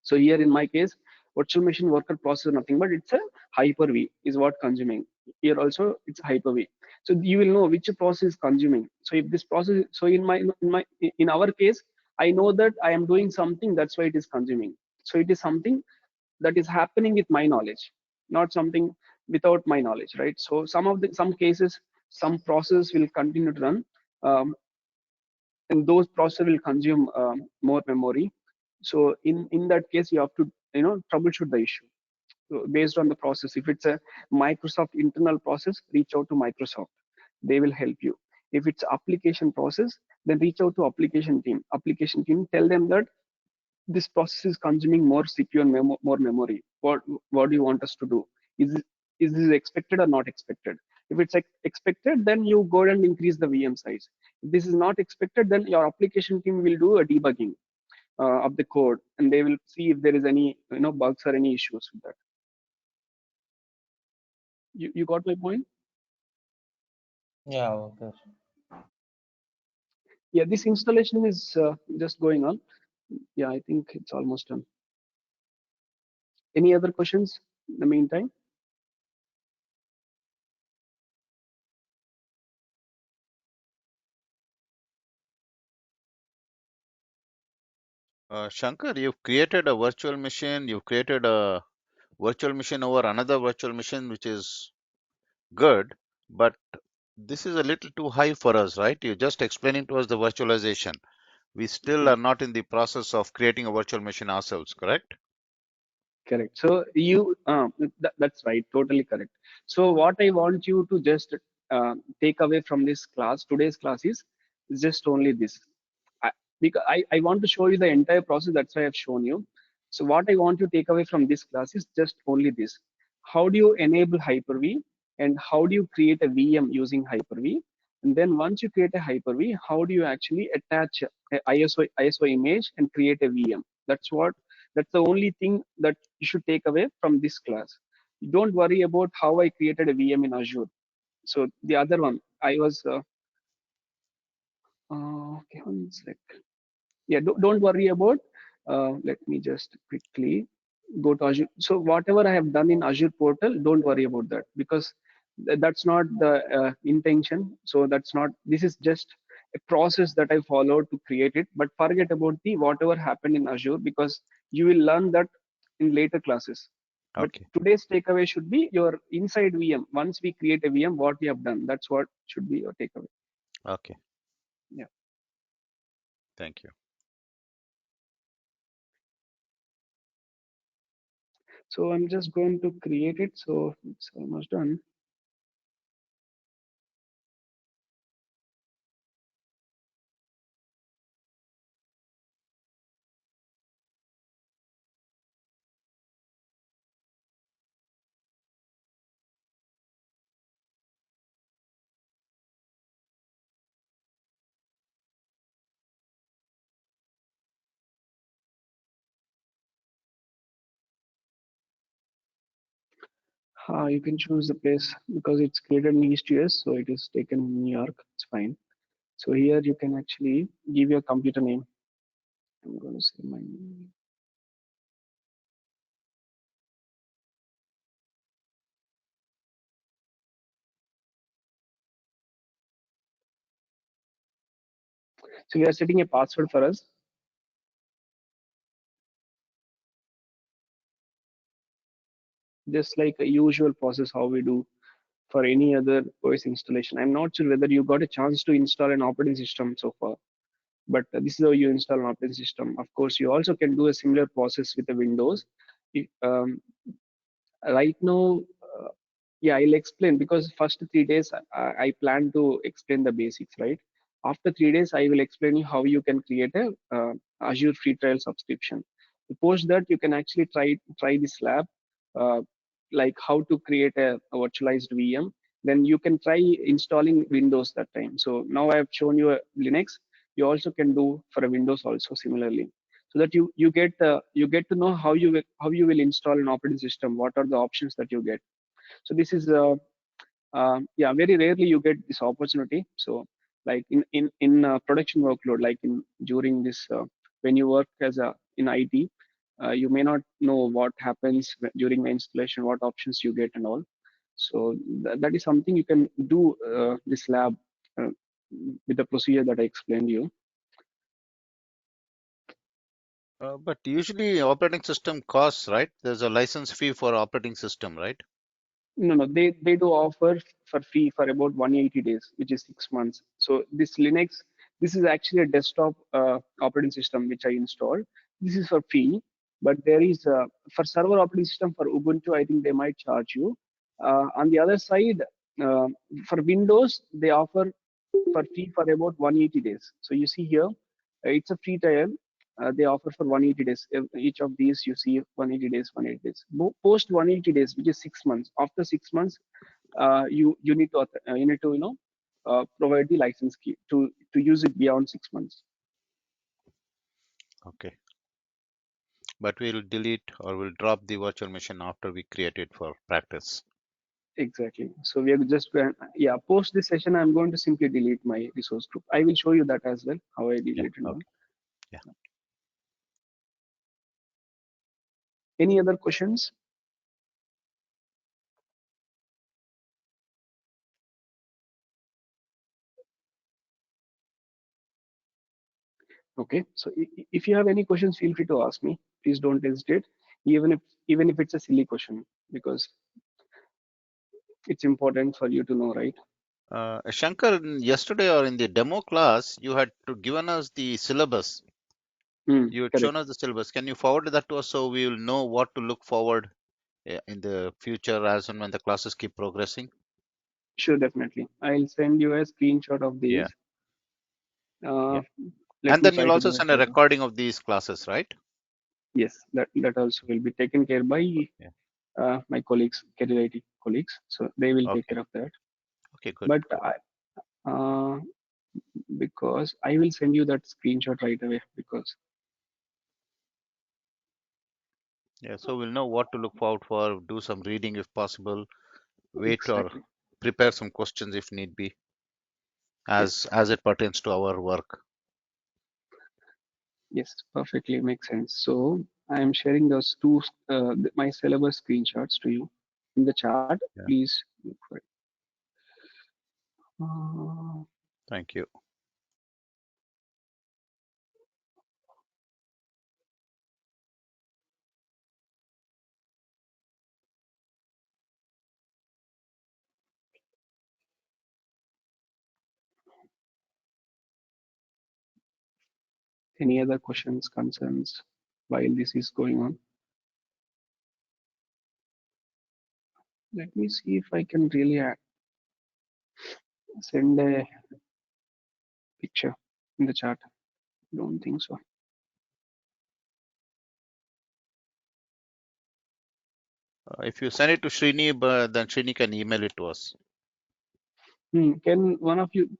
So here in my case, virtual machine worker process is nothing but it's a Hyper-V is what consuming. Here also it's Hyper-V. So you will know which process is consuming. So if this process, so in our case, I know that I am doing something, that's why it is consuming. So it is something that is happening with my knowledge, not something without my knowledge, right? So some cases, some process will continue to run, and those process will consume more memory. So in that case, you have to troubleshoot the issue. So based on the process. If it's a Microsoft internal process, reach out to Microsoft. They will help you. If it's application process, then reach out to application team. Application team, tell them that this process is consuming more CPU and more memory. What do you want us to do? Is this expected or not expected? If it's expected, then you go and increase the VM size. If this is not expected, then your application team will do a debugging of the code, and they will see if there is any bugs or any issues with that. You got my point? Yeah, okay. Yeah, this installation is just going on. Yeah, I think it's almost done. Any other questions in the meantime? Shankar, you've created a virtual machine. You've created a virtual machine over another virtual machine, which is good, but this is a little too high for us, right? You're just explaining to us the virtualization. We still are not in the process of creating a virtual machine ourselves, correct? Correct. So that's right, totally correct. So what I want you to just take away from this class, today's class, is just only this. Because I want to show you the entire process, that's why I've shown you. So what I want you to take away from this class is just only this. How do you enable Hyper-V, and how do you create a VM using Hyper-V? And then once you create a Hyper-V, how do you actually attach a ISO image and create a VM? That's the only thing that you should take away from this class. Don't worry about how I created a VM in Azure. So the other one, I was okay, one sec. Yeah, don't worry about. Let me just quickly go to Azure. So whatever I have done in Azure portal, don't worry about that, because that's not the intention. So that's not. This is just a process that I followed to create it. But forget about the whatever happened in Azure, because you will learn that in later classes. But Okay. today's takeaway should be your inside VM. Once we create a VM, what we have done, that's what should be your takeaway. Okay. Yeah. Thank you. So I'm just going to create it. So it's almost done. You can choose the place because it's created in East US, so it is taken in New York. It's fine. So here you can actually give your computer name. I'm going to say my name. So we are setting a password for us. Just like a usual process how we do for any other OS installation. I'm not sure whether you got a chance to install an operating system so far, but this is how you install an operating system. Of course, you also can do a similar process with the Windows. Right now, yeah, I'll explain, because first 3 days I plan to explain the basics, right? After 3 days, I will explain you how you can create a Azure free trial subscription. Post that, you can actually try this lab, uh, like how to create a virtualized VM. Then you can try installing Windows that time. So now I have shown you a Linux. You also can do for a Windows also similarly. so that you get to know how you will install an operating system, what are the options that you get. So this is yeah, very rarely you get this opportunity. So like in production workload, like in during this when you work as a in IT, you may not know what happens during the installation, what options you get and all. So that is something you can do this lab uh, with the procedure that I explained you. But usually operating system costs, right? There's a license fee for operating system, right? No, they do offer for free for about 180 days, which is 6 months. So this Linux, this is actually a desktop operating system which I installed. This is for free, but there is for server operating system for Ubuntu, I think they might charge you. On the other side, uh, for Windows, they offer for free for about 180 days. So you see here, it's a free trial. They offer for 180 days. Each of these you see 180 days, 180 days. Post 180 days, which is 6 months. After 6 months, you need to provide the license key to use it beyond 6 months. Okay. But we'll delete or we'll drop the virtual machine after we create it for practice. Exactly. So we are just yeah. Post this session, I'm going to simply delete my resource group. I will show you that as well, how I delete it. Okay. Yeah. Any other questions? Okay. So if you have any questions, feel free to ask me. Please don't hesitate, even if it's a silly question, because it's important for you to know, right? Shankar, yesterday or in the demo class, you had given us the syllabus. You had Correct. shown us the syllabus. Can you forward that to us so we will know what to look forward in the future as and when the classes keep progressing? Sure, definitely. I'll send you a screenshot of Yeah. these. Yeah. Let And me then try you'll to also do it send a later. recording of these classes, right? Yes, that also will be taken care by Yeah. my colleagues, career IT colleagues. So they will take Okay. care of that. Okay, good. But Good. because I will send you that screenshot right away, because Yeah, so we'll know what to look forward for, do some reading if possible, wait or exactly. prepare some questions if need be, as it pertains to our work. Yes, perfectly makes sense. So I am sharing those two my syllabus screenshots to you in the chat. Yeah. Please look for it. Uh, Thank you. any other questions, concerns while this is going on? Let me see if I can really send a picture in the chat. Don't think so. If you send it to Srini, then Srini can email it to us. Can one of you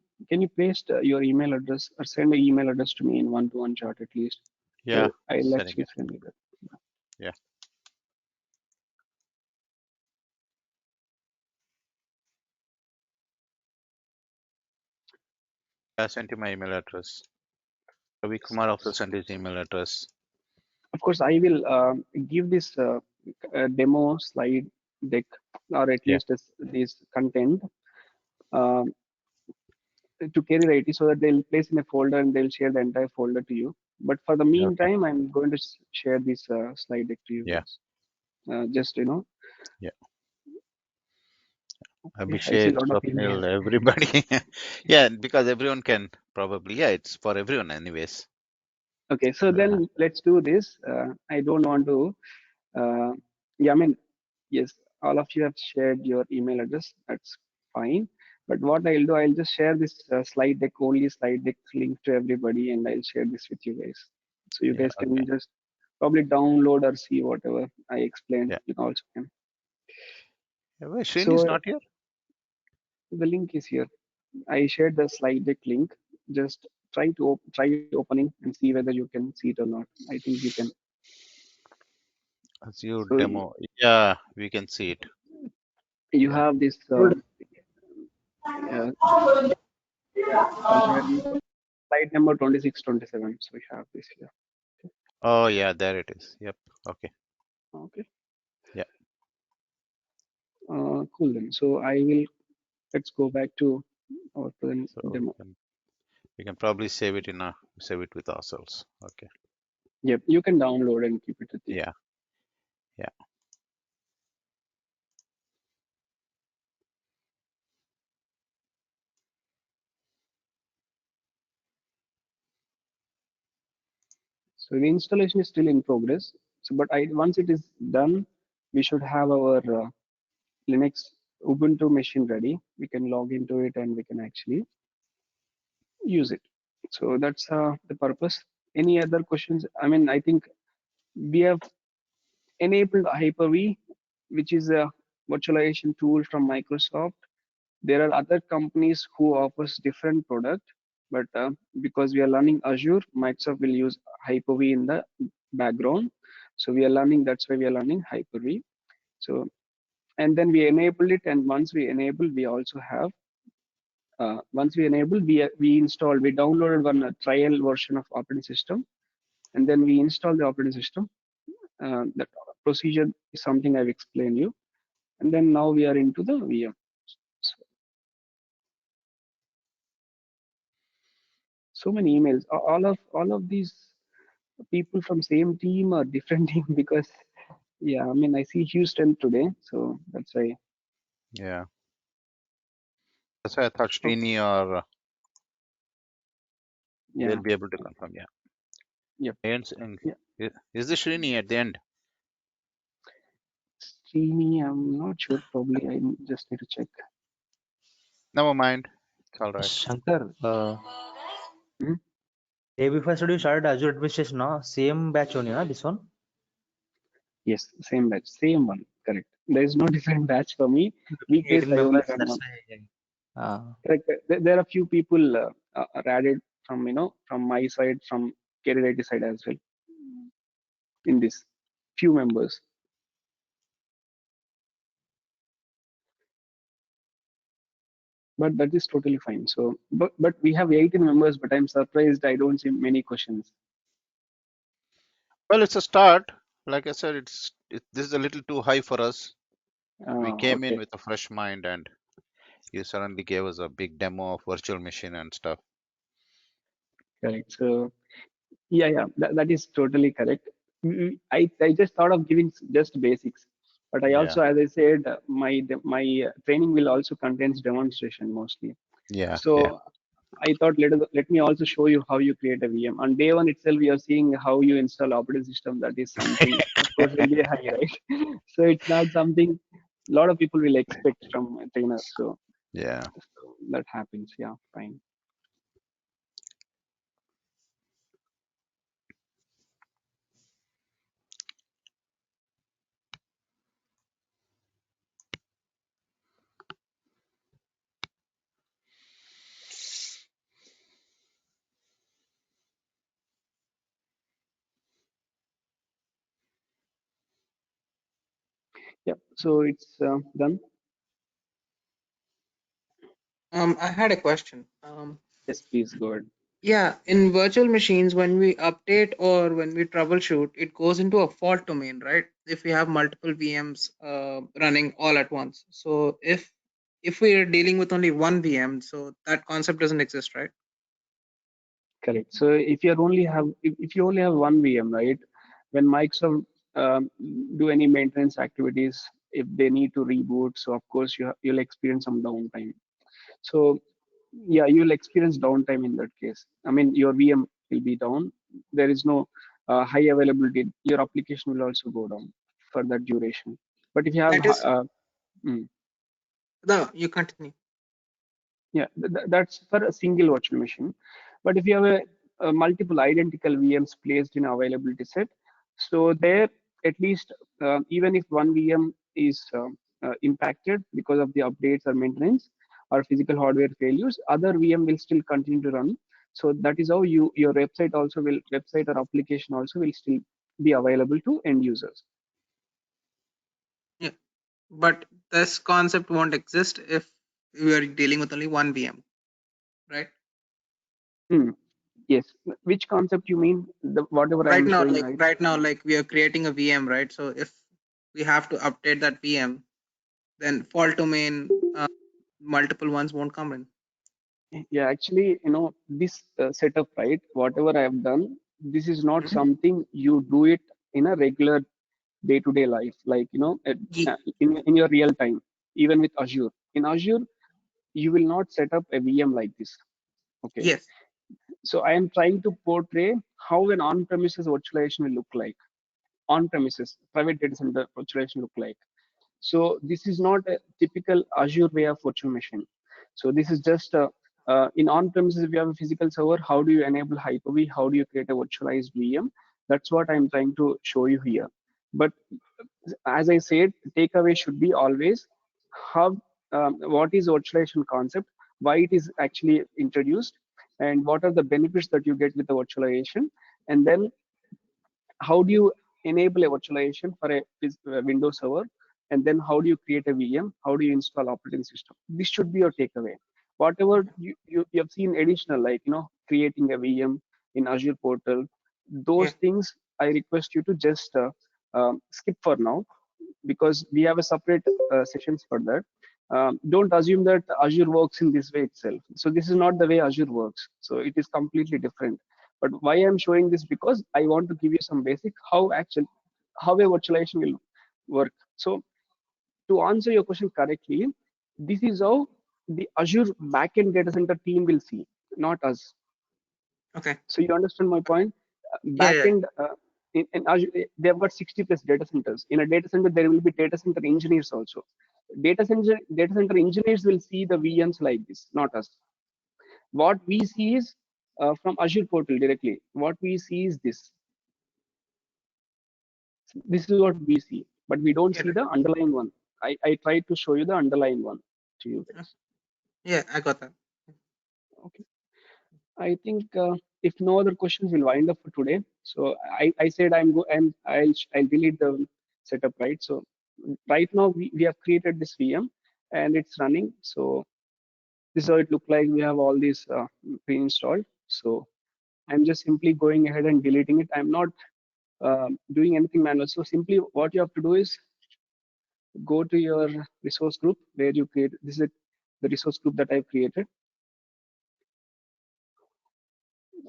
paste your email address or send an email address to me in one-to-one chat at least? Yeah, I'll sending actually it. send you that. Yeah. I sent you my email address. Ravi Kumar also sent his email address. Of course, I will give this demo slide deck, or at Yeah. least this content um, to Career IT, so that they'll place in a folder and they'll share the entire folder to you. But for the Okay. meantime, I'm going to share this slide deck to you Yeah. guys. Just Yeah. I see a Abhishek, lot of Swapnil, Indians. everybody. Yeah, because everyone can probably. Yeah, it's for everyone, anyways. Okay, so then let's do this. I don't want to. Yeah, I mean, yes, all of you have shared your email address. That's fine. But what I'll do, I'll just share this slide deck, only slide deck link to everybody, and I'll share this with you guys. So you Yeah. guys can Okay. just probably download or see whatever I explained. Yeah. You also can. Yeah, wait, Srini is So not here. the link is here. I shared the slide deck link. Just try opening and see whether you can see it or not. I think you can. Azure So demo. Yeah, we can see it. you Yeah. have this somewhere slide number 26, 27. So we have this here. Oh, yeah, there it is. Yep. Okay. Okay. Yeah. Cool then. So let's go back to our present So demo. we can probably save it with ourselves. Okay. Yep, you can download and keep it with you. Yeah. Yeah. So the installation is still in progress. So, but once it is done, we should have our Linux Ubuntu machine ready. We can log into it and we can actually use it. So that's the purpose. Any other questions? I mean, I think we have enabled Hyper-V, which is a virtualization tool from Microsoft. There are other companies who offers different product, but because we are learning Azure, Microsoft will use Hyper-V in the background. So we are learning, that's why we are learning Hyper-V. So, and then we enable it, and once we enable, we also have, once we enable, we downloaded one trial version of operating system, and then we install the operating system. That procedure is something I've explained you. And then now we are into the VM. So many emails. All of these people from same team or different team, because yeah, I mean, I see Houston today, so that's why. Yeah. That's why I thought Srini or Yeah. they'll be able to confirm. Yeah. Yep. And Yeah. is this Srini at the end? Srini, I'm not sure. Probably I just need to check. Never mind. It's all right. Shankar, Hmm? day before yesterday you started Azure administration, no? Same batch only, na? This one? Yes, same batch, same one. Correct. There is no different batch for me. Weekdays 18 I only members, run that's one. why. Correct. There are a few people are added from from my side, from career IT side as well. In this, few members. But that is totally fine. So, but we have 18 members, but I'm surprised I don't see many questions. Well, it's a start. Like I said, this is a little too high for us. We came in Okay, with a fresh mind, and you suddenly gave us a big demo of virtual machine and stuff. correct. So yeah, that is totally correct. I just thought of giving just basics, but I Yeah. also, as I said, my training will also contains demonstration mostly. Yeah. So Yeah. I thought let me also show you how you create a VM. On day one itself, we are seeing how you install operating system. That is something, of course, will be high, right? So it's not something a lot of people will expect from a trainer. So Yeah. that happens. Yeah, fine. Yeah. So it's done. I had a question. Yes, please go ahead. Yeah, in virtual machines, when we update or when we troubleshoot, it goes into a fault domain, right? If we have multiple VMs running all at once. So if we are dealing with only one VM, so that concept doesn't exist, right? Correct. So if you only have one VM, right? When Microsoft do any maintenance activities, if they need to reboot, so of course you'll experience some downtime. So yeah, you'll experience downtime in that case. I mean, your VM will be down. There is no high availability. Your application will also go down for that duration. But if you have That is mm, the you continue. yeah, that's for a single virtual machine. But if you have a multiple identical VMs placed in availability set, so there at least even if one VM is impacted because of the updates or maintenance or physical hardware failures, other VM will still continue to run. So that is how your website or application also will still be available to end users. Yeah, but this concept won't exist if we are dealing with only one VM, right? Yes. Which concept you mean? Whatever I Right am now, showing, right? like we are creating a VM, right? So if we have to update that VM, then fault domain, multiple ones won't come in. Yeah, actually, this setup, right? Whatever I have done, this is not Mhm. something you do it in a regular day-to-day life, like in your real time, even with Azure. In Azure, you will not set up a VM like this. Okay. Yes. So I am trying to portray how an on-premises virtualization will look like. On-premises private data center virtualization look like. So this is not a typical Azure way of virtual machine. So this is just in on-premises, if you have a physical server, how do you enable Hyper-V? How do you create a virtualized VM? That's what I'm trying to show you here. But as I said, takeaway should be always how what is virtualization concept, why it is actually introduced, and what are the benefits that you get with the virtualization, and then how do you enable a virtualization for a Windows server, and then how do you create a VM, how do you install operating system. This should be your takeaway. Whatever you have seen additional, like creating a VM in Azure portal, Yeah. those things I request you to just skip for now, because we have a separate sessions for that. Don't assume that Azure works in this way itself. So this is not the way Azure works. So it is completely different. But why I'm showing this, because I want to give you some basic how a virtualization will work. So to answer your question correctly, this is how the Azure backend data center team will see, not us. Okay. So you understand my point? Yeah. Backend in Azure, they have got 60 plus data centers. In a data center, there will be data center engineers also. Data center engineers will see the VMs like this, not us. What we see is from Azure portal directly. What we see is this. This is what we see, but we don't see Yeah. the underlying one. I tried to show you the underlying one to you guys. Yeah, I got that. Okay. I think if no other questions, we'll wind up for today. So I said I'll delete the setup, right? So right now we have created this VM and it's running. So this is how it looked like. We have all these pre-installed. So I'm just simply going ahead and deleting it. I'm not doing anything manual. So simply what you have to do is go to your resource group where you create. This is the resource group that I've created.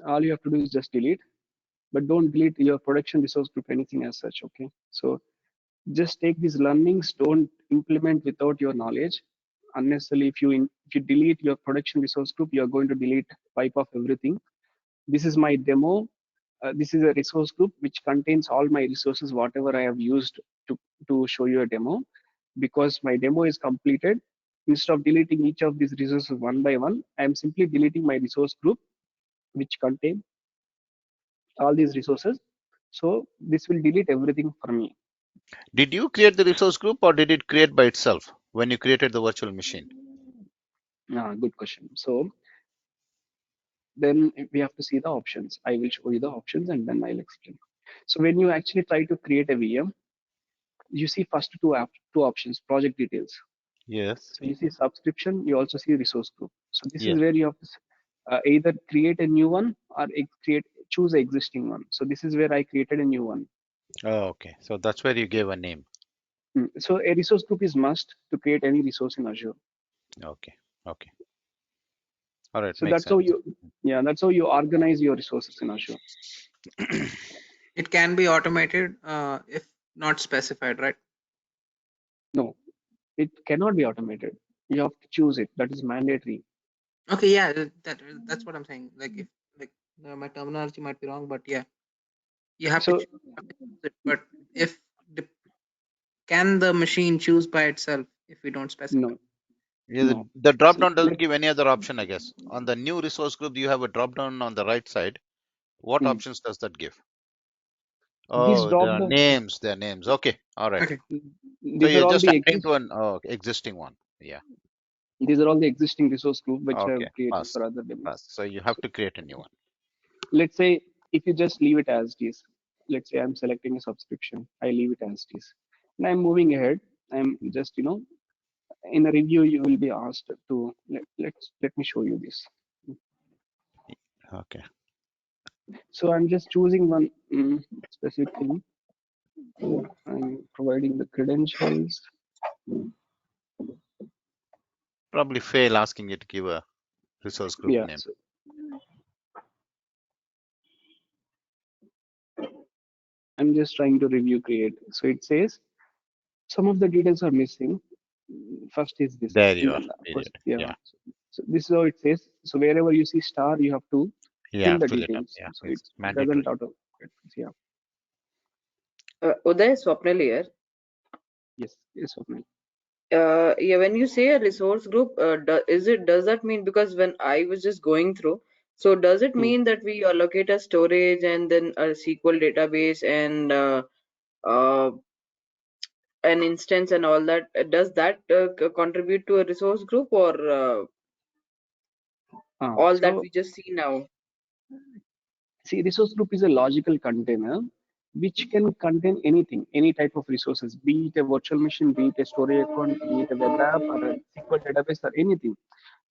All you have to do is just delete, but don't delete your production resource group, anything as such. Okay. So just take these learnings, don't implement without your knowledge. Unnecessarily, if you delete your production resource group, you are going to wipe off everything. This is my demo. This is a resource group which contains all my resources, whatever I have used to show you a demo. Because my demo is completed, instead of deleting each of these resources one by one, I am simply deleting my resource group which contain all these resources. So this will delete everything for me. Did you create the resource group or did it create by itself when you created the virtual machine? Good question. So then we have to see the options. I will show you the options and then I'll explain. So when you actually try to create a VM, you see first two options, project details. Yes. So you see subscription, you also see resource group. So this Yes. is where you have to either create a new one or choose an existing one. So this is where I created a new one. Oh, okay. So that's where you gave a name. So a resource group is must to create any resource in Azure. Okay. Okay. All right. So Makes that's how sense. that's how you organize your resources in Azure. It can be automated if not specified, right? No, it cannot be automated. You have to choose it. That is mandatory. Okay, yeah, that's what I'm saying. Like if my terminology might be wrong, but yeah, you have to So choose it. But if the, can the machine choose by itself if we don't specify? no, Yeah, no. the drop So down doesn't give any other option, I guess. On the new resource group, you have a drop down on the right side. What mm, options does that give? these Oh, there drop are down. names. There are names. Okay. All right. Okay. So These are you're all just the adding to an existing one. Yeah. These are all the existing resource group which I Okay, have created pass, for other domains. pass. So you have So to create a new one. let's say if you just leave it as is, let's say I'm selecting a subscription, I leave it as is, and I'm moving ahead. I'm just, in a review, you will be asked to let me show you this. Okay. So I'm just choosing one specific thing. So I'm providing the credentials. Probably fail asking you to give a resource group Yeah. name. So I'm just trying to review create. So it says some of the details are missing. First is this, There and you are. then of course, Period. yeah. Yeah. So this is how it says. So wherever you see star, you have to Yeah. fill the Fill it up. details. Yeah. So it It's mandatory. doesn't auto. Yeah. Uday, Swapnil here. Yes. Yes. Swapnil. Yeah, when you say a resource group, does that mean, because when I was just going through, so does it mean that we allocate a storage and then a SQL database and uh, an instance and all that? Does that contribute to a resource group, or all that So we just see now? see, resource group is a logical container which can contain anything, any type of resources, be it a virtual machine, be it a storage account, be it a web app or a SQL database or anything.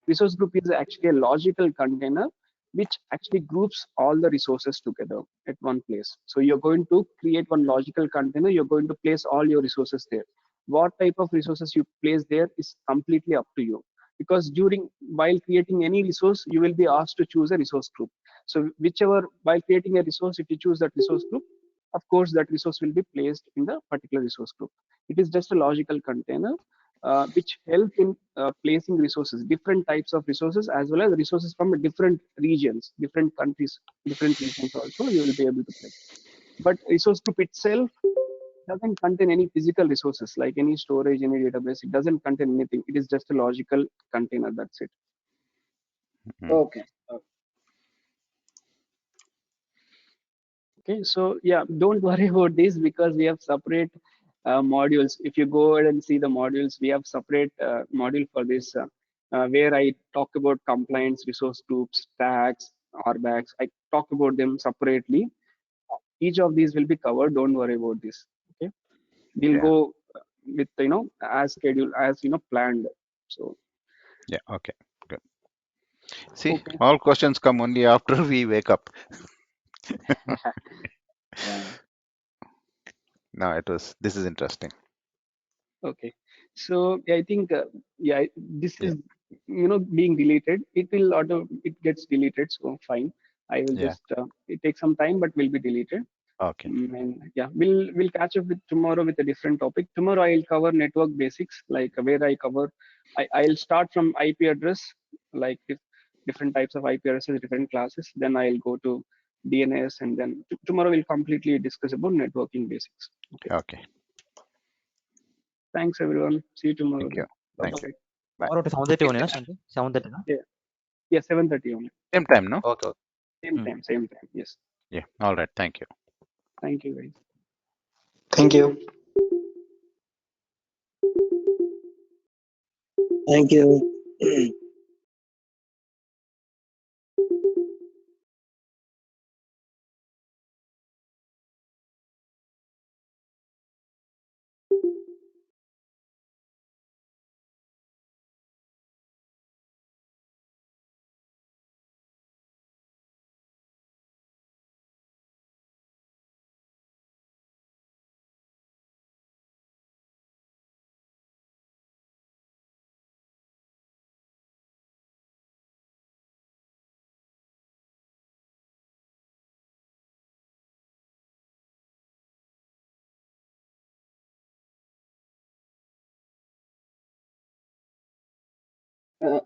Resource group is actually a logical container which actually groups all the resources together at one place. So you're going to create one logical container, you're going to place all your resources there. What type of resources you place there is completely up to you, because while creating any resource, you will be asked to choose a resource group. So while creating a resource, if you choose that resource group, of course that resource will be placed in the particular resource group. It is just a logical container which help in placing resources, different types of resources, as well as resources from different regions, different countries, different regions also you will be able to place. But resource group itself doesn't contain any physical resources like any storage, any database. It doesn't contain anything. It is just a logical container. That's it. Okay. Okay, so yeah, don't worry about this because we have separate modules. If you go ahead and see the modules, we have separate module for this where I talk about compliance, resource groups, tags, RBACs. I talk about them separately. Each of these will be covered. Don't worry about this. Okay, we'll Yeah. go with as scheduled, as planned. So Yeah. Okay. Good. See, okay. all questions come only after we wake up. Yeah. No, this is interesting. Okay. So yeah, I think this Yeah. is being deleted. It gets deleted. So fine. I will Yeah. just it takes some time, but will be deleted. Okay. And yeah, we'll catch up with tomorrow with a different topic. Tomorrow I'll cover network basics, like where I cover. I'll start from IP address, like different types of IP addresses, different classes. Then I'll go to DNS, and then tomorrow we'll completely discuss about networking basics. Okay. Okay. Thanks everyone. See you tomorrow. Thank you. Bye Thank you. bye. Bye. Tomorrow 7:30 only, na, Shanti? 7:30, na? Yeah, 7:30 only. Same time, no? Okay, okay. Same time. Yes. Yeah. All right. Thank you. Thank you, guys. Thank you. Thank you.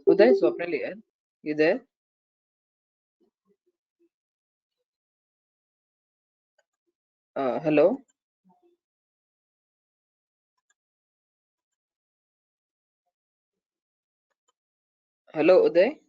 Uday, Swapnil here. You there? Hello. Hello, Uday.